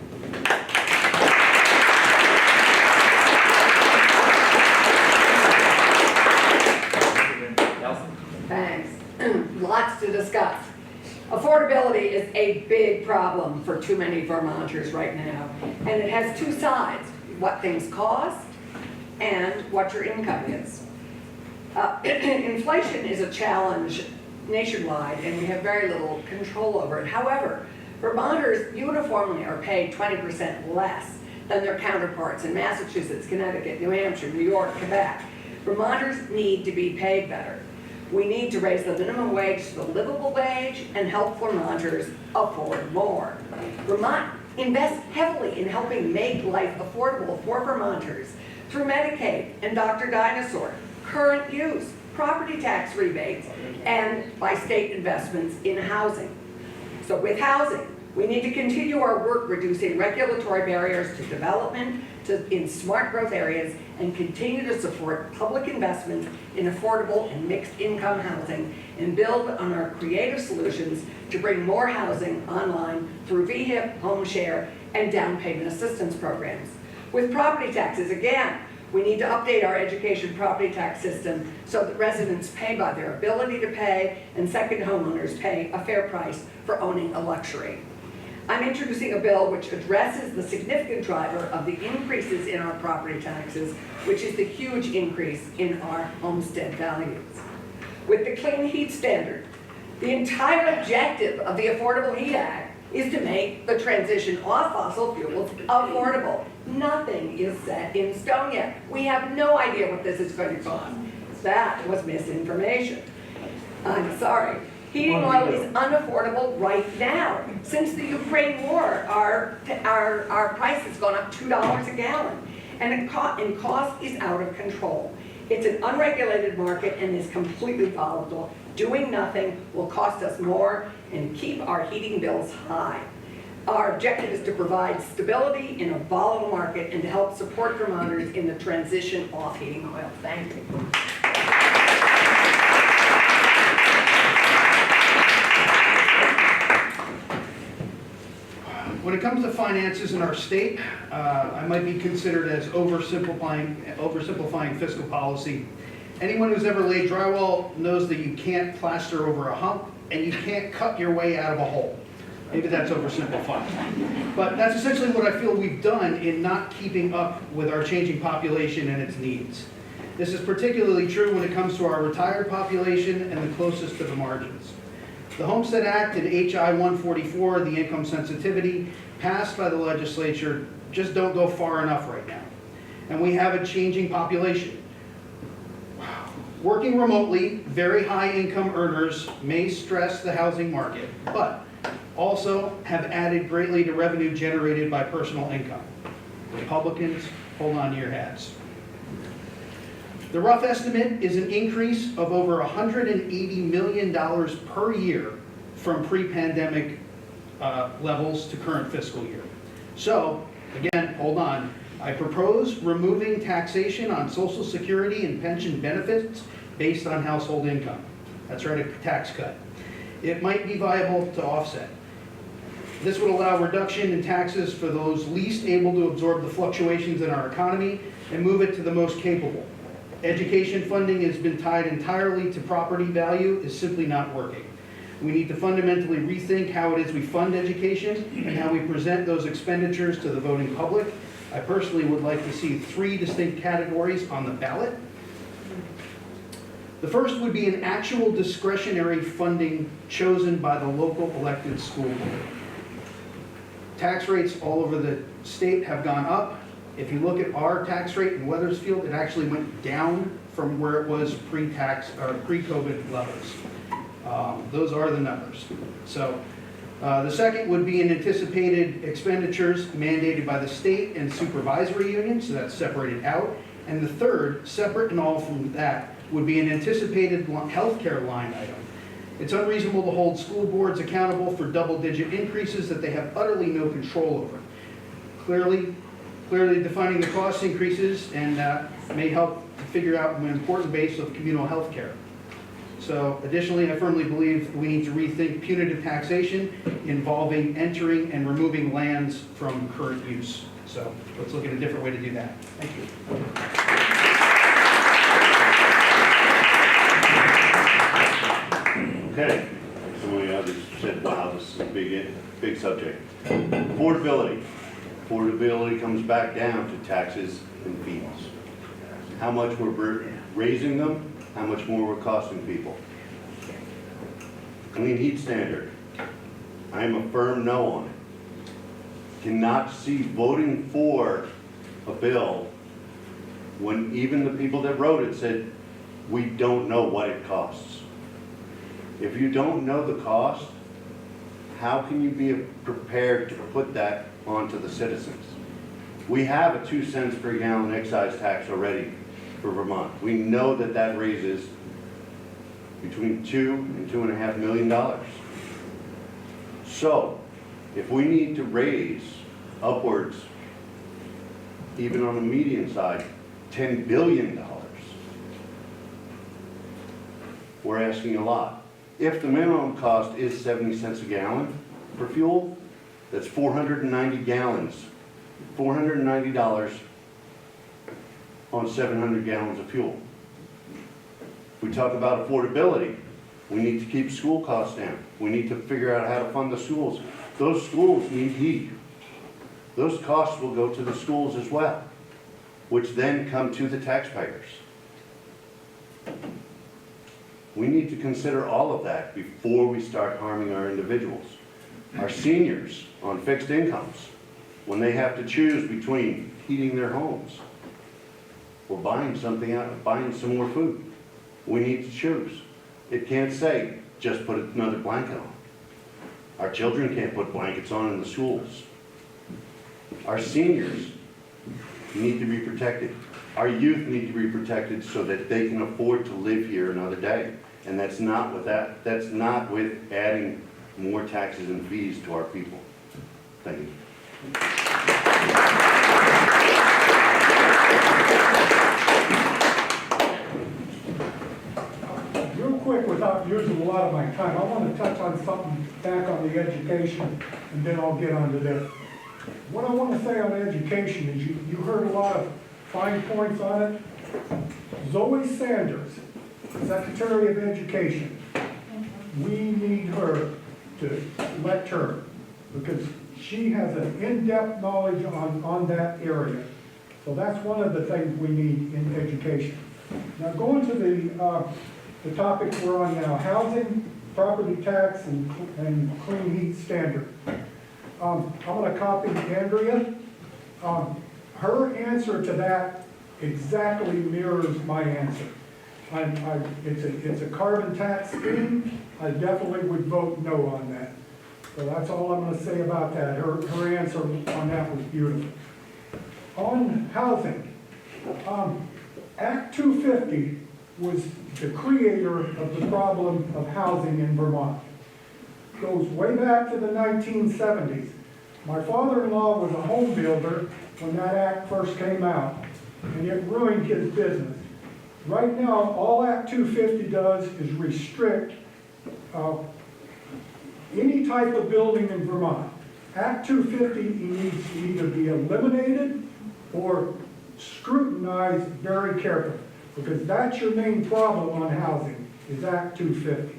lots to discuss. Affordability is a big problem for too many Vermonters right now, and it has two sides, what things cost and what your income is. Inflation is a challenge nationwide, and we have very little control over it. However, Vermonters uniformly are paid 20% less than their counterparts in Massachusetts, Connecticut, New Hampshire, New York, Quebec. Vermonters need to be paid better. We need to raise the minimum wage to the livable wage and help Vermonters afford more. Vermont invests heavily in helping make life affordable for Vermonters through Medicaid and Dr. Dinosaur, current use, property tax rebates, and by state investments in housing. So with housing, we need to continue our work reducing regulatory barriers to development in smart growth areas and continue to support public investment in affordable and mixed income housing and build on our creative solutions to bring more housing online through VHIP, home share, and down payment assistance programs. With property taxes, again, we need to update our education property tax system so that residents pay by their ability to pay and second homeowners pay a fair price for owning a luxury. I'm introducing a bill which addresses the significant driver of the increases in our property taxes, which is the huge increase in our homestead values. With the Clean Heat Standard, the entire objective of the Affordable Heat Act is to make the transition off fossil fuels affordable. Nothing is set in stone yet. We have no idea what this is going to cost. That was misinformation. I'm sorry. Heating oil is unaffordable right now. Since the Ukraine war, our price has gone up $2 a gallon, and cost is out of control. It's an unregulated market and is completely volatile. Doing nothing will cost us more and keep our heating bills high. Our objective is to provide stability in a volatile market and to help support Vermonters in the transition off heating oil. Thank you. When it comes to finances in our state, I might be considered as oversimplifying fiscal policy. Anyone who's ever laid drywall knows that you can't plaster over a hump and you can't cut your way out of a hole. Maybe that's oversimplified. But that's essentially what I feel we've done in not keeping up with our changing population and its needs. This is particularly true when it comes to our retired population and the closest to the margins. The Homestead Act and H.I. 144, the income sensitivity, passed by the legislature, just don't go far enough right now. And we have a changing population. Working remotely, very high income earners may stress the housing market, but also have added greatly to revenue generated by personal income. Republicans, hold on to your hats. The rough estimate is an increase of over $180 million per year from pre-pandemic levels to current fiscal year. So, again, hold on. I propose removing taxation on Social Security and pension benefits based on household income. That's right, a tax cut. It might be viable to offset. This would allow reduction in taxes for those least able to absorb the fluctuations in our economy and move it to the most capable. Education funding has been tied entirely to property value is simply not working. We need to fundamentally rethink how it is we fund education and how we present those expenditures to the voting public. I personally would like to see 3 distinct categories on the ballot. The first would be an actual discretionary funding chosen by the local elected school board. Tax rates all over the state have gone up. If you look at our tax rate in Weathersfield, it actually went down from where it was pre-tax or pre-COVID levels. Those are the numbers. So the second would be an anticipated expenditures mandated by the state and supervisory union, so that's separated out. And the third, separate and all from that, would be an anticipated healthcare line item. It's unreasonable to hold school boards accountable for double-digit increases that they have utterly no control over. Clearly defining the cost increases and may help to figure out an important base of communal health care. So additionally, I firmly believe we need to rethink punitive taxation involving entering and removing lands from current use. So let's look at a different way to do that. Thank you. Okay. this is a big subject. Affordability. Affordability comes back down to taxes and fees. How much we're raising them, how much more we're costing people. Clean heat standard. I am a firm no on it. Cannot see voting for a bill when even the people that wrote it said, we don't know what it costs. If you don't know the cost, how can you be prepared to put that onto the citizens? We have a 2 cents per gallon excise tax already for Vermont. We know that that raises between $2 and $2.5 million. So, if we need to raise upwards, even on the median side, $10 billion, we're asking a lot. If the minimum cost is 70 cents a gallon for fuel, that's 490 gallons, $490 on 700 gallons of fuel. If we talk about affordability, we need to keep school costs down. We need to figure out how to fund the schools. Those schools need heat. Those costs will go to the schools as well, which then come to the taxpayers. We need to consider all of that before we start harming our individuals. Our seniors on fixed incomes, when they have to choose between heating their homes or buying something out, buying some more food, we need to choose. It can't say, just put another blanket on. Our children can't put blankets on in the schools. Our seniors need to be protected. Our youth need to be protected so that they can afford to live here another day. And that's not with adding more taxes and fees to our people. Thank you. Real quick, without using a lot of my time, I want to touch on something back on the education, and then I'll get on to this. What I want to say on education is you heard a lot of fine points on it. Zoe Sanders, Secretary of Education, we need her to elect her because she has an in-depth knowledge on that area. So that's one of the things we need in education. Now going to the topic we're on now, housing, property tax, and clean heat standard. I'm going to copy Andrea. Her answer to that exactly mirrors my answer. It's a carbon tax scheme. I definitely would vote no on that. So that's all I'm going to say about that. Her answer on that was beautiful. On housing, Act 250 was the creator of the problem of housing in Vermont. It goes way back to the 1970s. My father-in-law was a home builder when that act first came out, and it ruined his business. Right now, all Act 250 does is restrict any type of building in Vermont. Act 250 needs to either be eliminated or scrutinized very carefully, because that's your main problem on housing, is Act 250.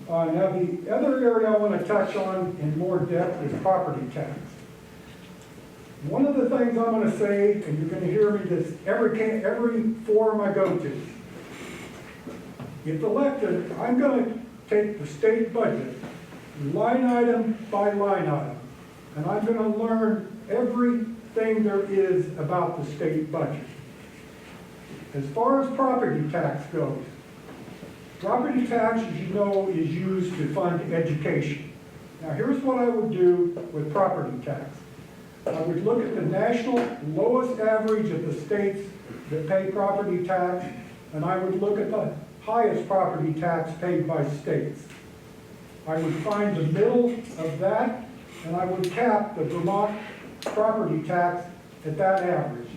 Now, the other area I want to touch on in more depth is property tax. One of the things I'm going to say, and you're going to hear me this every forum I go to, if elected, I'm going to take the state budget, line item by line item, and I'm going to learn everything there is about the state budget. As far as property tax goes, property tax, as you know, is used to fund education. Now, here's what I would do with property tax. I would look at the national lowest average of the states that pay property tax, and I would look at the highest property tax paid by states. I would find the middle of that, and I would cap the Vermont property tax at that average,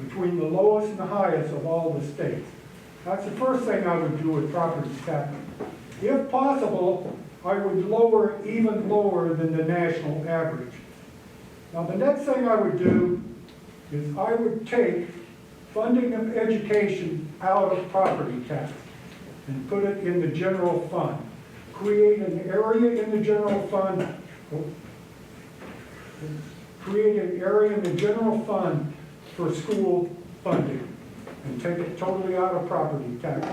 between the lowest and the highest of all the states. That's the first thing I would do with property tax. If possible, I would lower it even lower than the national average. Now, the next thing I would do is I would take funding of education out of property tax and put it in the general fund. create an area in the general fund, for school funding and take it totally out of property tax.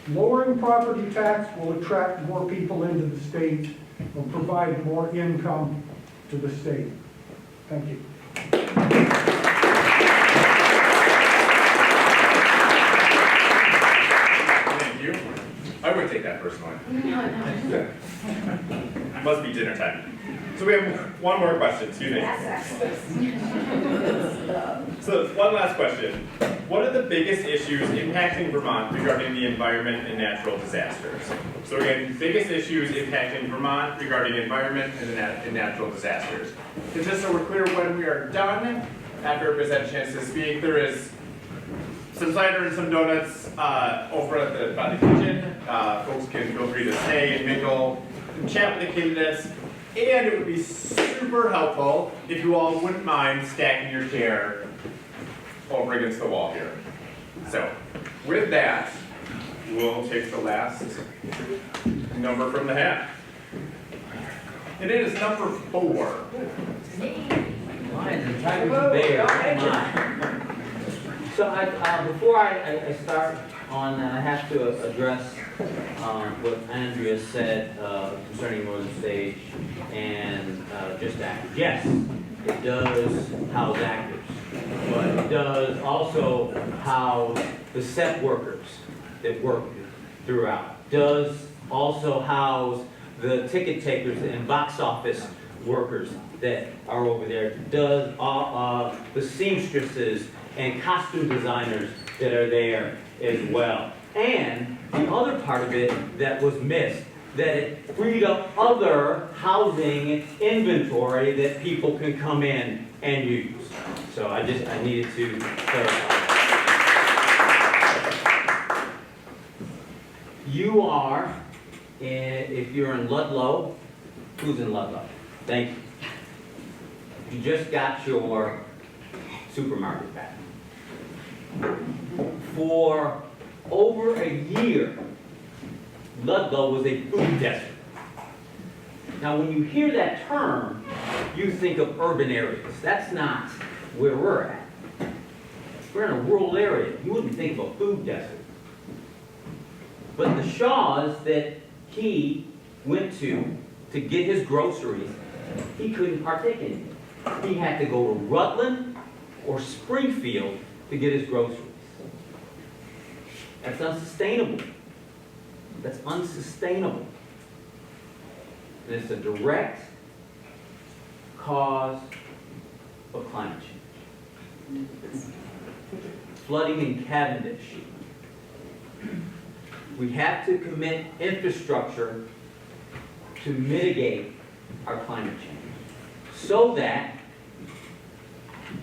Lowering property tax will attract more people into the state and provide more income to the state. Thank you. Thank you. I would take that personally. Must be dinner time. So we have one more question, excuse me. So one last question. What are the biggest issues impacting Vermont regarding the environment and natural disasters? So again, biggest issues impacting Vermont regarding the environment and natural disasters. And just so we're clear, when we are done, after everybody's had a chance to speak, there is some cider and some donuts over at by the kitchen. Folks can feel free to stay and mingle and chat with the candidates. And it would be super helpful if you all wouldn't mind stacking your chair over against the wall here. So, with that, we'll take the last number from the hat. And it is number 4. Lions and tigers and bears, come on. So before I start on that, I have to address what Andrea said concerning Northern Stage and just actors. Yes, it does house actors, but it does also house the set workers that work throughout. It does also house the ticket takers and box office workers that are over there. It does the seamstresses and costume designers that are there as well. And the other part of it that was missed, that it freed up other housing inventory that people can come in and use. So I needed to clarify. You are, if you're in Ludlow, who's in Ludlow? Thank you. You just got your supermarket back. For over a year, Ludlow was a food desert. Now, when you hear that term, you think of urban areas. That's not where we're at. We're in a rural area. You wouldn't think of a food desert. But the Shaws that he went to get his groceries, he couldn't partake in it. He had to go to Rutland or Springfield to get his groceries. That's unsustainable. That's unsustainable. And it's a direct cause of climate change. Flooding in Cavendish. We have to commit infrastructure to mitigate our climate change so that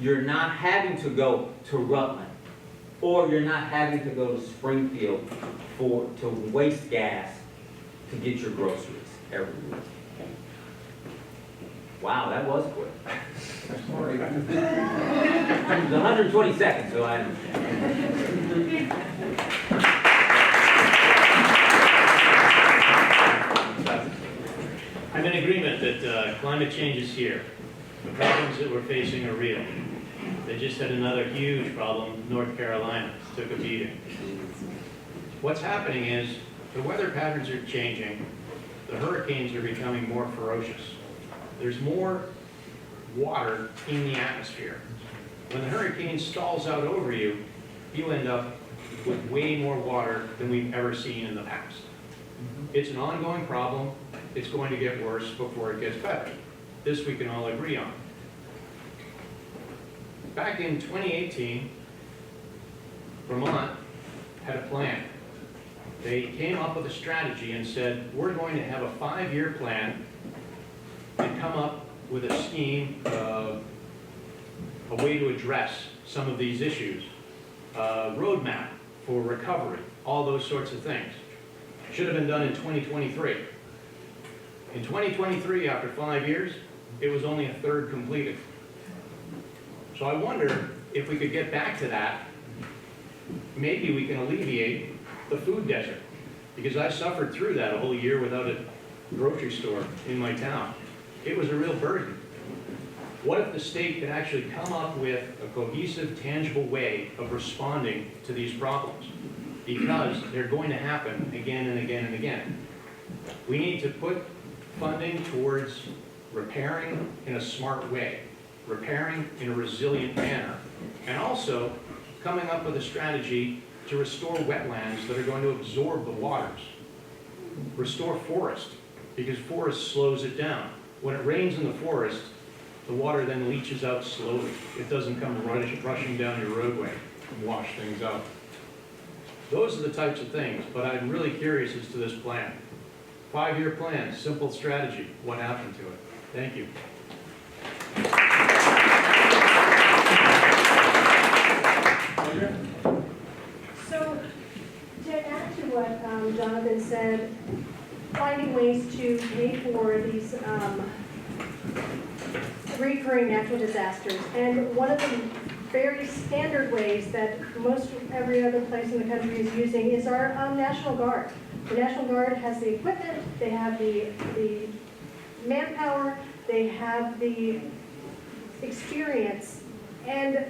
you're not having to go to Rutland or you're not having to go to Springfield to waste gas to get your groceries every week. Wow, that was quick. It was 120 seconds, so I understand. I'm in agreement that climate change is here. The problems that we're facing are real. They just had another huge problem. North Carolina took a beating. What's happening is the weather patterns are changing. The hurricanes are becoming more ferocious. There's more water in the atmosphere. When the hurricane stalls out over you, you end up with way more water than we've ever seen in the past. It's an ongoing problem. It's going to get worse before it gets better. This we can all agree on. Back in 2018, Vermont had a plan. They came up with a strategy and said, we're going to have a 5-year plan and come up with a scheme, a way to address some of these issues, a roadmap for recovery, all those sorts of things. Should have been done in 2023. In 2023, after 5 years, it was only a third completed. So I wonder if we could get back to that. Maybe we can alleviate the food desert, because I suffered through that a whole year without grocery store in my town. It was a real burden. What if the state could actually come up with a cohesive, tangible way of responding to these problems? Because they're going to happen again and again and again. We need to put funding towards repairing in a smart way, repairing in a resilient manner, and also coming up with a strategy to restore wetlands that are going to absorb the waters. Restore forest, because forest slows it down. When it rains in the forest, the water then leaches out slowly. It doesn't come rushing down your roadway and wash things out. Those are the types of things, but I'm really curious as to this plan. 5-year plan, simple strategy. What happened to it? Thank you. So, to add to what Jonathan said, finding ways to pay for these recurring natural disasters. And one of the very standard ways that most every other place in the country is using is our National Guard. The National Guard has the equipment, they have the manpower, they have the experience, and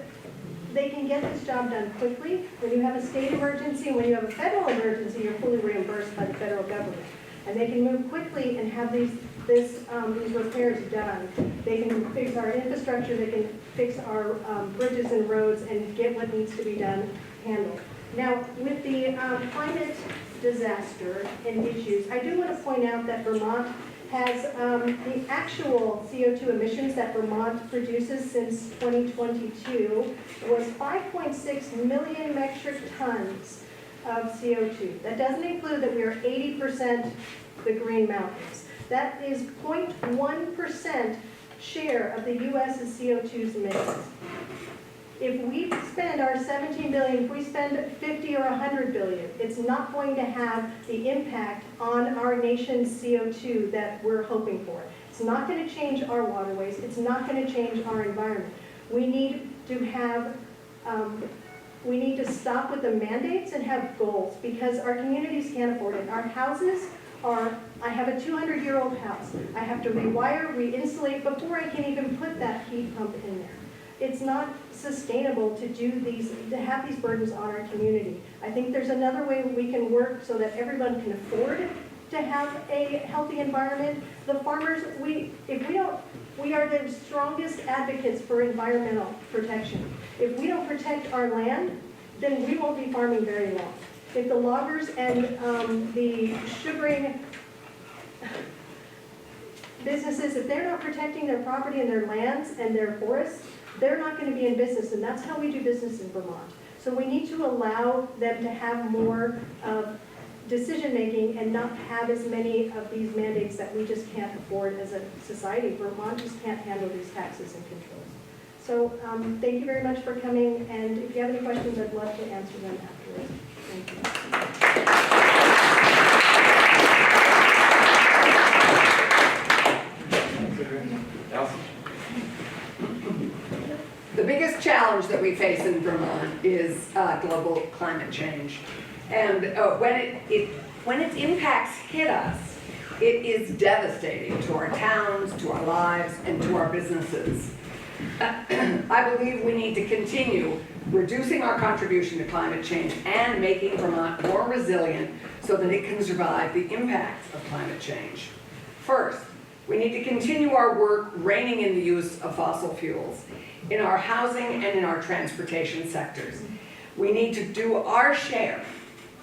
they can get this job done quickly. When you have a state emergency, when you have a federal emergency, you're fully reimbursed by the federal government. And they can move quickly and have these repairs done. They can fix our infrastructure, they can fix our bridges and roads and get what needs to be done handled. Now, with the climate disaster and issues, I do want to point out that Vermont has the actual CO2 emissions that Vermont produces since 2022 was 5.6 million metric tons of CO2. That doesn't include that we are 80% the Green Mountains. That is 0.1% share of the U.S.'s CO2 emissions. If we spend our 17 billion, if we spend 50 or 100 billion, it's not going to have the impact on our nation's CO2 that we're hoping for. It's not going to change our waterways. It's not going to change our environment. We need to have, we need to stop with the mandates and have goals because our communities can't afford it. Our houses are, I have a 200-year-old house. I have to rewire, re-insulate before I can even put that heat pump in there. It's not sustainable to do these, to have these burdens on our community. I think there's another way we can work so that everyone can afford to have a healthy environment. The farmers, we are the strongest advocates for environmental protection. If we don't protect our land, then we won't be farming very long. If the loggers and the sugaring businesses, if they're not protecting their property and their lands and their forests, they're not going to be in business, and that's how we do business in Vermont. So we need to allow them to have more decision-making and not have as many of these mandates that we just can't afford as a society. Vermont just can't handle these taxes and controls. So thank you very much for coming, and if you have any questions, I'd love to answer them afterwards. Thank you. The biggest challenge that we face in Vermont is global climate change. And when its impacts hit us, it is devastating to our towns, to our lives, and to our businesses. I believe we need to continue reducing our contribution to climate change and making Vermont more resilient so that it can survive the impacts of climate change. First, we need to continue our work reining in the use of fossil fuels in our housing and in our transportation sectors. We need to do our share,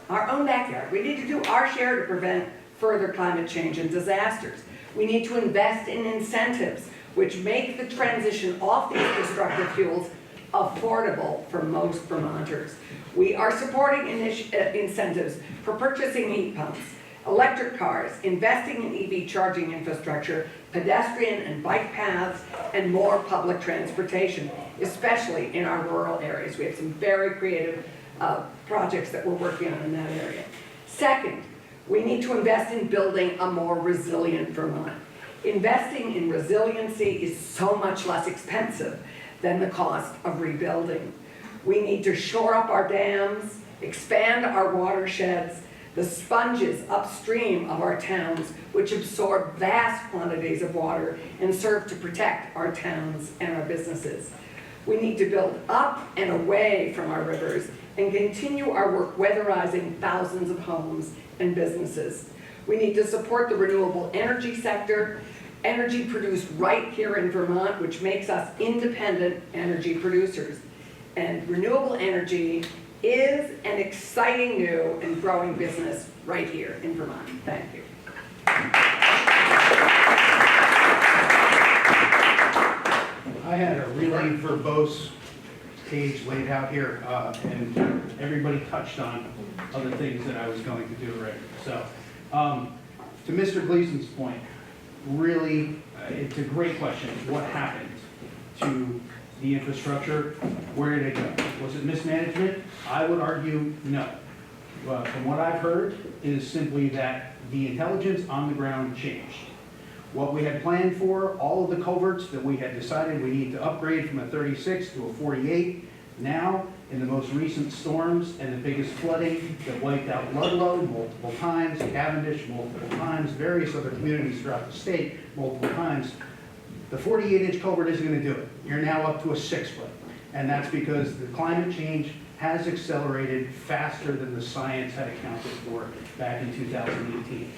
our own backyard. We need to do our share to prevent further climate change and disasters. We need to invest in incentives which make the transition off these destructive fuels affordable for most Vermonters. We are supporting incentives for purchasing heat pumps, electric cars, investing in EV charging infrastructure, pedestrian and bike paths, and more public transportation, especially in our rural areas. We have some very creative projects that we're working on in that area. Second, we need to invest in building a more resilient Vermont. Investing in resiliency is so much less expensive than the cost of rebuilding. We need to shore up our dams, expand our watersheds, the sponges upstream of our towns, which absorb vast quantities of water and serve to protect our towns and our businesses. We need to build up and away from our rivers and continue our work weatherizing thousands of homes and businesses. We need to support the renewable energy sector, energy produced right here in Vermont, which makes us independent energy producers. And renewable energy is an exciting new and growing business right here in Vermont. Thank you. I had a really verbose page laid out here, and everybody touched on other things that I was going to do already. So, to Mr. Gleason's point, really, it's a great question. What happened to the infrastructure? Where did it go? Was it mismanagement? I would argue no. From what I've heard is simply that the intelligence on the ground changed. What we had planned for, all of the culverts that we had decided we need to upgrade from a 36 to a 48, now in the most recent storms and the biggest flooding that wiped out Ludlow multiple times, Cavendish multiple times, various other communities throughout the state multiple times, the 48-inch culvert isn't going to do it. You're now up to a 6-foot. And that's because the climate change has accelerated faster than the science had accounted for back in 2018.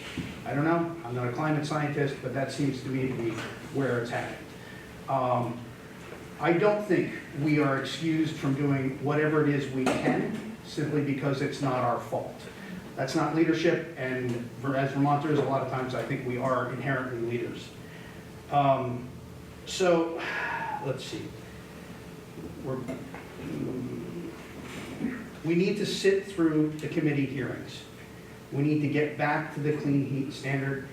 I don't know, I'm not a climate scientist, but that seems to me to be where it's happening. I don't think we are excused from doing whatever it is we can simply because it's not our fault. That's not leadership, and as Vermonters, a lot of times I think we are inherently leaders. So, let's see. We need to sit through the committee hearings. We need to get back to the clean heat standard.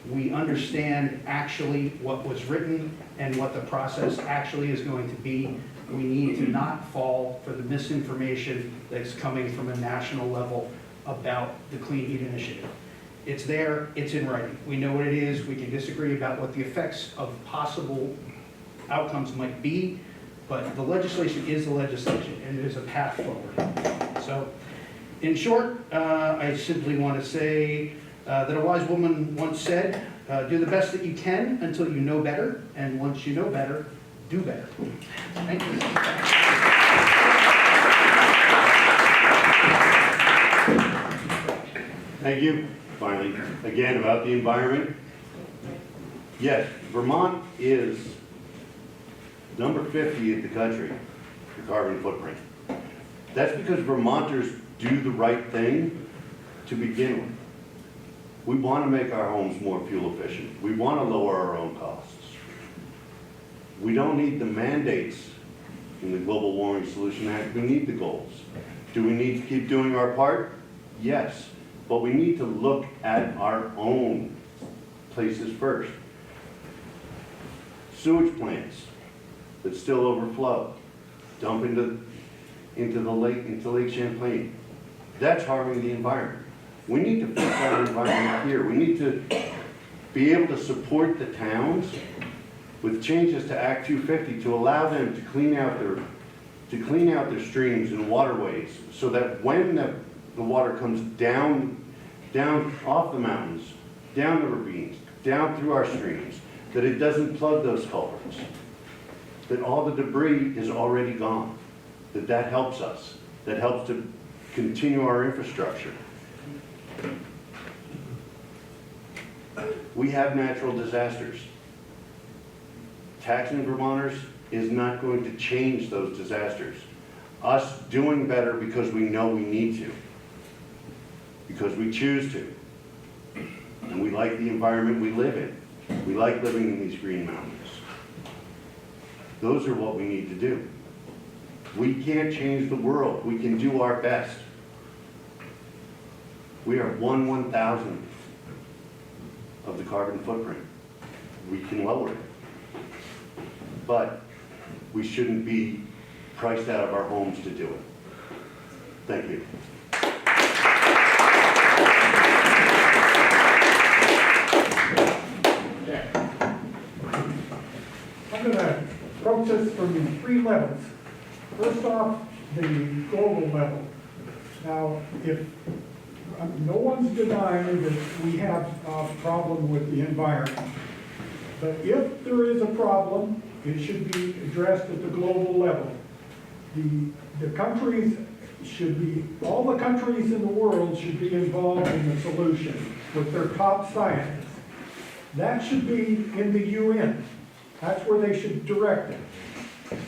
We understand actually what was written and what the process actually is going to be. We need to not fall for the misinformation that's coming from a national level about the Clean Heat Initiative. It's there, it's in writing. We know what it is. We can disagree about what the effects of possible outcomes might be, but the legislation is the legislation, and it is a path forward. So, in short, I simply want to say that a wise woman once said, do the best that you can until you know better, and once you know better, do better. Thank you. Thank you. Finally, again, about the environment. Yes, Vermont is number 50 in the country for carbon footprint. That's because Vermonters do the right thing to begin with. We want to make our homes more fuel efficient. We want to lower our own costs. We don't need the mandates in the Global Warming Solution Act. We need the goals. Do we need to keep doing our part? Yes. But we need to look at our own places first. Sewage plants that still overflow, dump into Lake Champlain. That's harming the environment. We need to fix our environment here. We need to be able to support the towns with changes to Act 250 to allow them to clean out their streams and waterways, so that when the water comes down off the mountains, down the ravines, down through our streams, that it doesn't plug those culverts, that all the debris is already gone, that helps us, that helps to continue our infrastructure. We have natural disasters. Taxing Vermonters is not going to change those disasters. Us doing better because we know we need to, because we choose to, and we like the environment we live in. We like living in these green mountains. Those are what we need to do. We can't change the world. We can do our best. We are 1/1000th of the carbon footprint. We can lower it. But we shouldn't be priced out of our homes to do it. Thank you. I'm going to approach this from 3 levels. First off, the global level. Now, if no one's denying that we have a problem with the environment. But if there is a problem, it should be addressed at the global level. The countries should be, all the countries in the world should be involved in the solution with their top scientists. That should be in the UN. That's where they should direct it.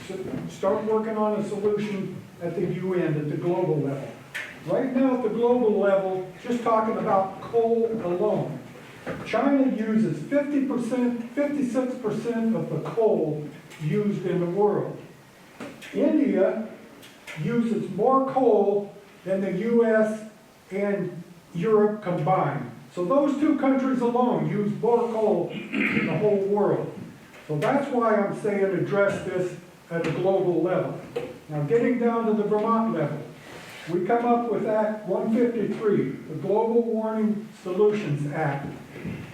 So start working on a solution at the UN, at the global level. Right now at the global level, just talking about coal alone, China uses 50%, 56% of the coal used in the world. India uses more coal than the US and Europe combined. So those two countries alone use more coal than the whole world. So that's why I'm saying address this at a global level. Now getting down to the Vermont level, we come up with Act 153, the Global Warming Solutions Act.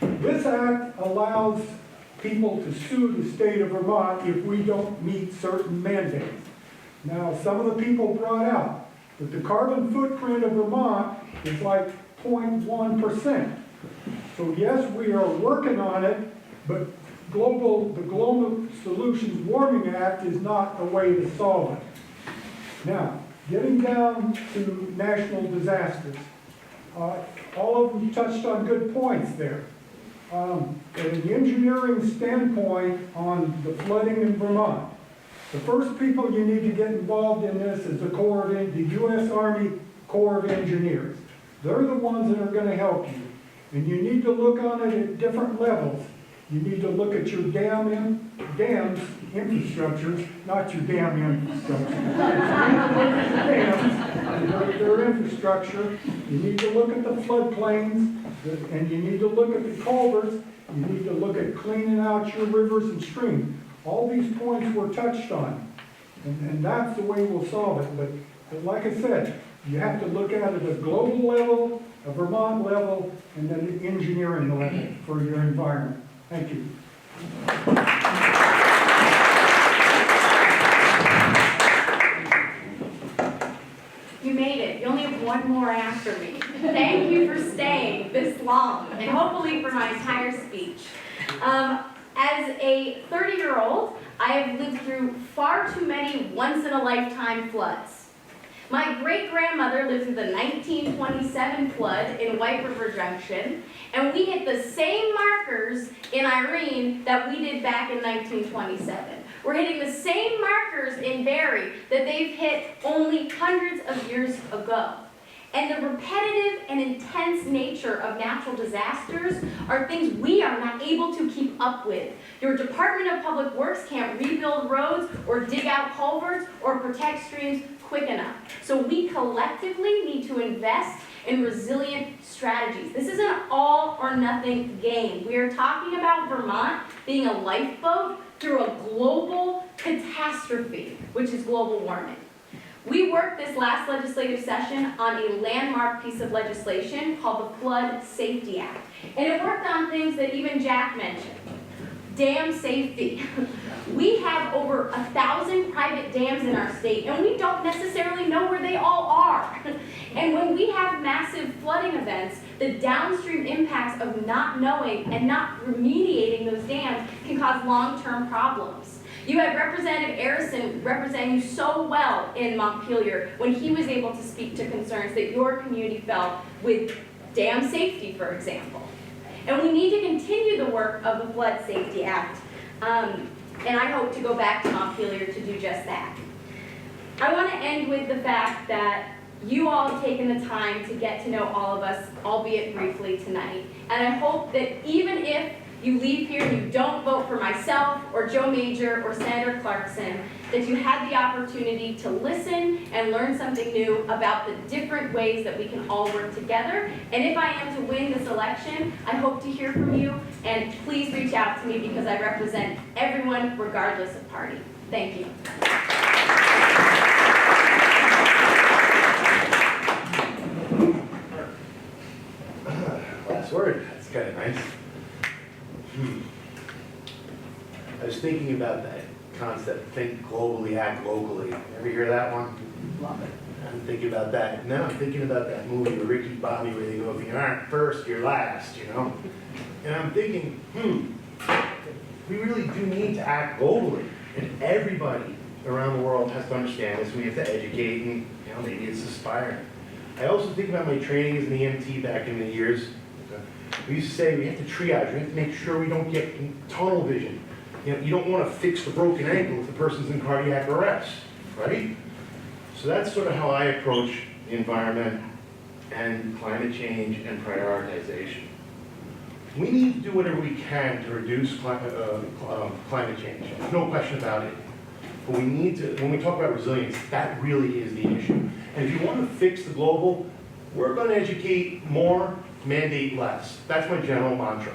This act allows people to sue the state of Vermont if we don't meet certain mandates. Now, some of the people brought out that the carbon footprint of Vermont is like 0.1%. So yes, we are working on it, but the Global Solutions Warming Act is not a way to solve it. Now, getting down to national disasters. All of them touched on good points there. From the engineering standpoint on the flooding in Vermont, the first people you need to get involved in this is the U.S. Army Corps of Engineers. They're the ones that are going to help you. And you need to look on it at different levels. You need to look at your dams infrastructure, not your dam infrastructure. You need to look at the dams, their infrastructure. You need to look at the floodplains, and you need to look at the culverts. You need to look at cleaning out your rivers and streams. All these points were touched on, and that's the way we'll solve it. But like I said, you have to look at it at a global level, a Vermont level, and then an engineering level for your environment. Thank you. You made it. You only have one more after me. Thank you for staying this long, and hopefully for my entire speech. As a 30-year-old, I have lived through far too many once-in-a-lifetime floods. My great-grandmother lived through the 1927 flood in White River Junction, and we hit the same markers in Irene that we did back in 1927. We're hitting the same markers in Barry that they've hit only hundreds of years ago. And the repetitive and intense nature of natural disasters are things we are not able to keep up with. Your Department of Public Works can't rebuild roads or dig out culverts or protect streams quick enough. So we collectively need to invest in resilient strategies. This isn't an all or nothing game. We are talking about Vermont being a lifeboat through a global catastrophe, which is global warming. We worked this last legislative session on a landmark piece of legislation called the Flood Safety Act. And it worked on things that even Jack mentioned. Dam safety. We have over 1,000 private dams in our state, and we don't necessarily know where they all are. And when we have massive flooding events, the downstream impacts of not knowing and not remediating those dams can cause long-term problems. You had Representative Arison representing you so well in Montpelier when he was able to speak to concerns that your community felt with dam safety, for example. And we need to continue the work of the Flood Safety Act. And I hope to go back to Montpelier to do just that. I want to end with the fact that you all have taken the time to get to know all of us, albeit briefly tonight. And I hope that even if you leave here and you don't vote for myself or Joe Major or Senator Clarkson, that you had the opportunity to listen and learn something new about the different ways that we can all work together. And if I am to win this election, I hope to hear from you, and please reach out to me because I represent everyone regardless of party. Thank you. Last word, that's kind of nice. I was thinking about that concept, think globally, act locally. Ever hear that one? Love it. I'm thinking about that. Now I'm thinking about that movie with Ricky Bobby where they go, if you aren't first, you're last, you know? And I'm thinking, we really do need to act globally. And everybody around the world has to understand this. We have to educate and, you know, maybe it's aspiring. I also think about my training as an EMT back in the years. We used to say we have to triage, we have to make sure we don't get tunnel vision. You know, you don't want to fix the broken ankle if the person's in cardiac arrest, right? So that's sort of how I approach the environment and climate change and prioritization. We need to do whatever we can to reduce climate change, no question about it. But we need to, when we talk about resilience, that really is the issue. And if you want to fix the global, we're going to educate more, mandate less. That's my general mantra.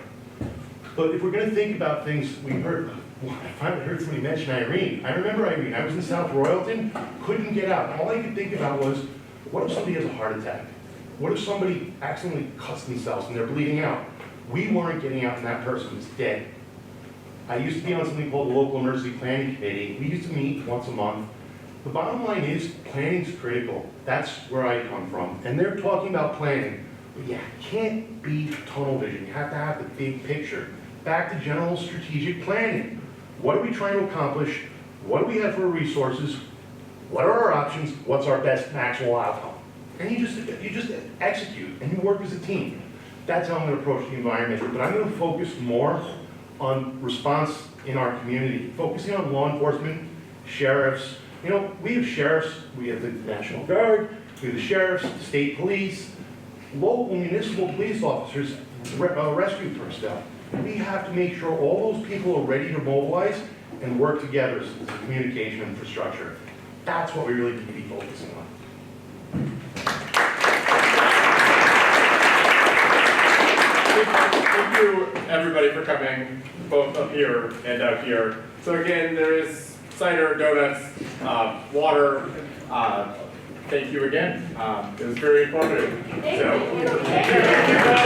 But if we're going to think about things, I finally heard somebody mention Irene. I remember Irene. I was in South Royalton, couldn't get out. All I could think about was, what if somebody has a heart attack? What if somebody accidentally cuts themselves and they're bleeding out? We weren't getting out and that person was dead. I used to be on something called the Local Emergency Planning Committee. We used to meet once a month. The bottom line is planning's critical. That's where I come from. And they're talking about planning. But you can't be tunnel vision. You have to have the big picture. Back to general strategic planning. What are we trying to accomplish? What do we have for resources? What are our options? What's our best actual outcome? And you just execute and you work as a team. That's how I'm going to approach the environment. But I'm going to focus more on response in our community, focusing on law enforcement, sheriffs. You know, we have sheriffs, we have the National Guard, we have the sheriffs, the state police, local municipal police officers, rescue personnel. We have to make sure all those people are ready to mobilize and work together as a communication infrastructure. That's what we really need to be focusing on. Thank you, everybody, for coming, both up here and out here. So again, there is cider, donuts, water. Thank you again. It was very informative. Thank you.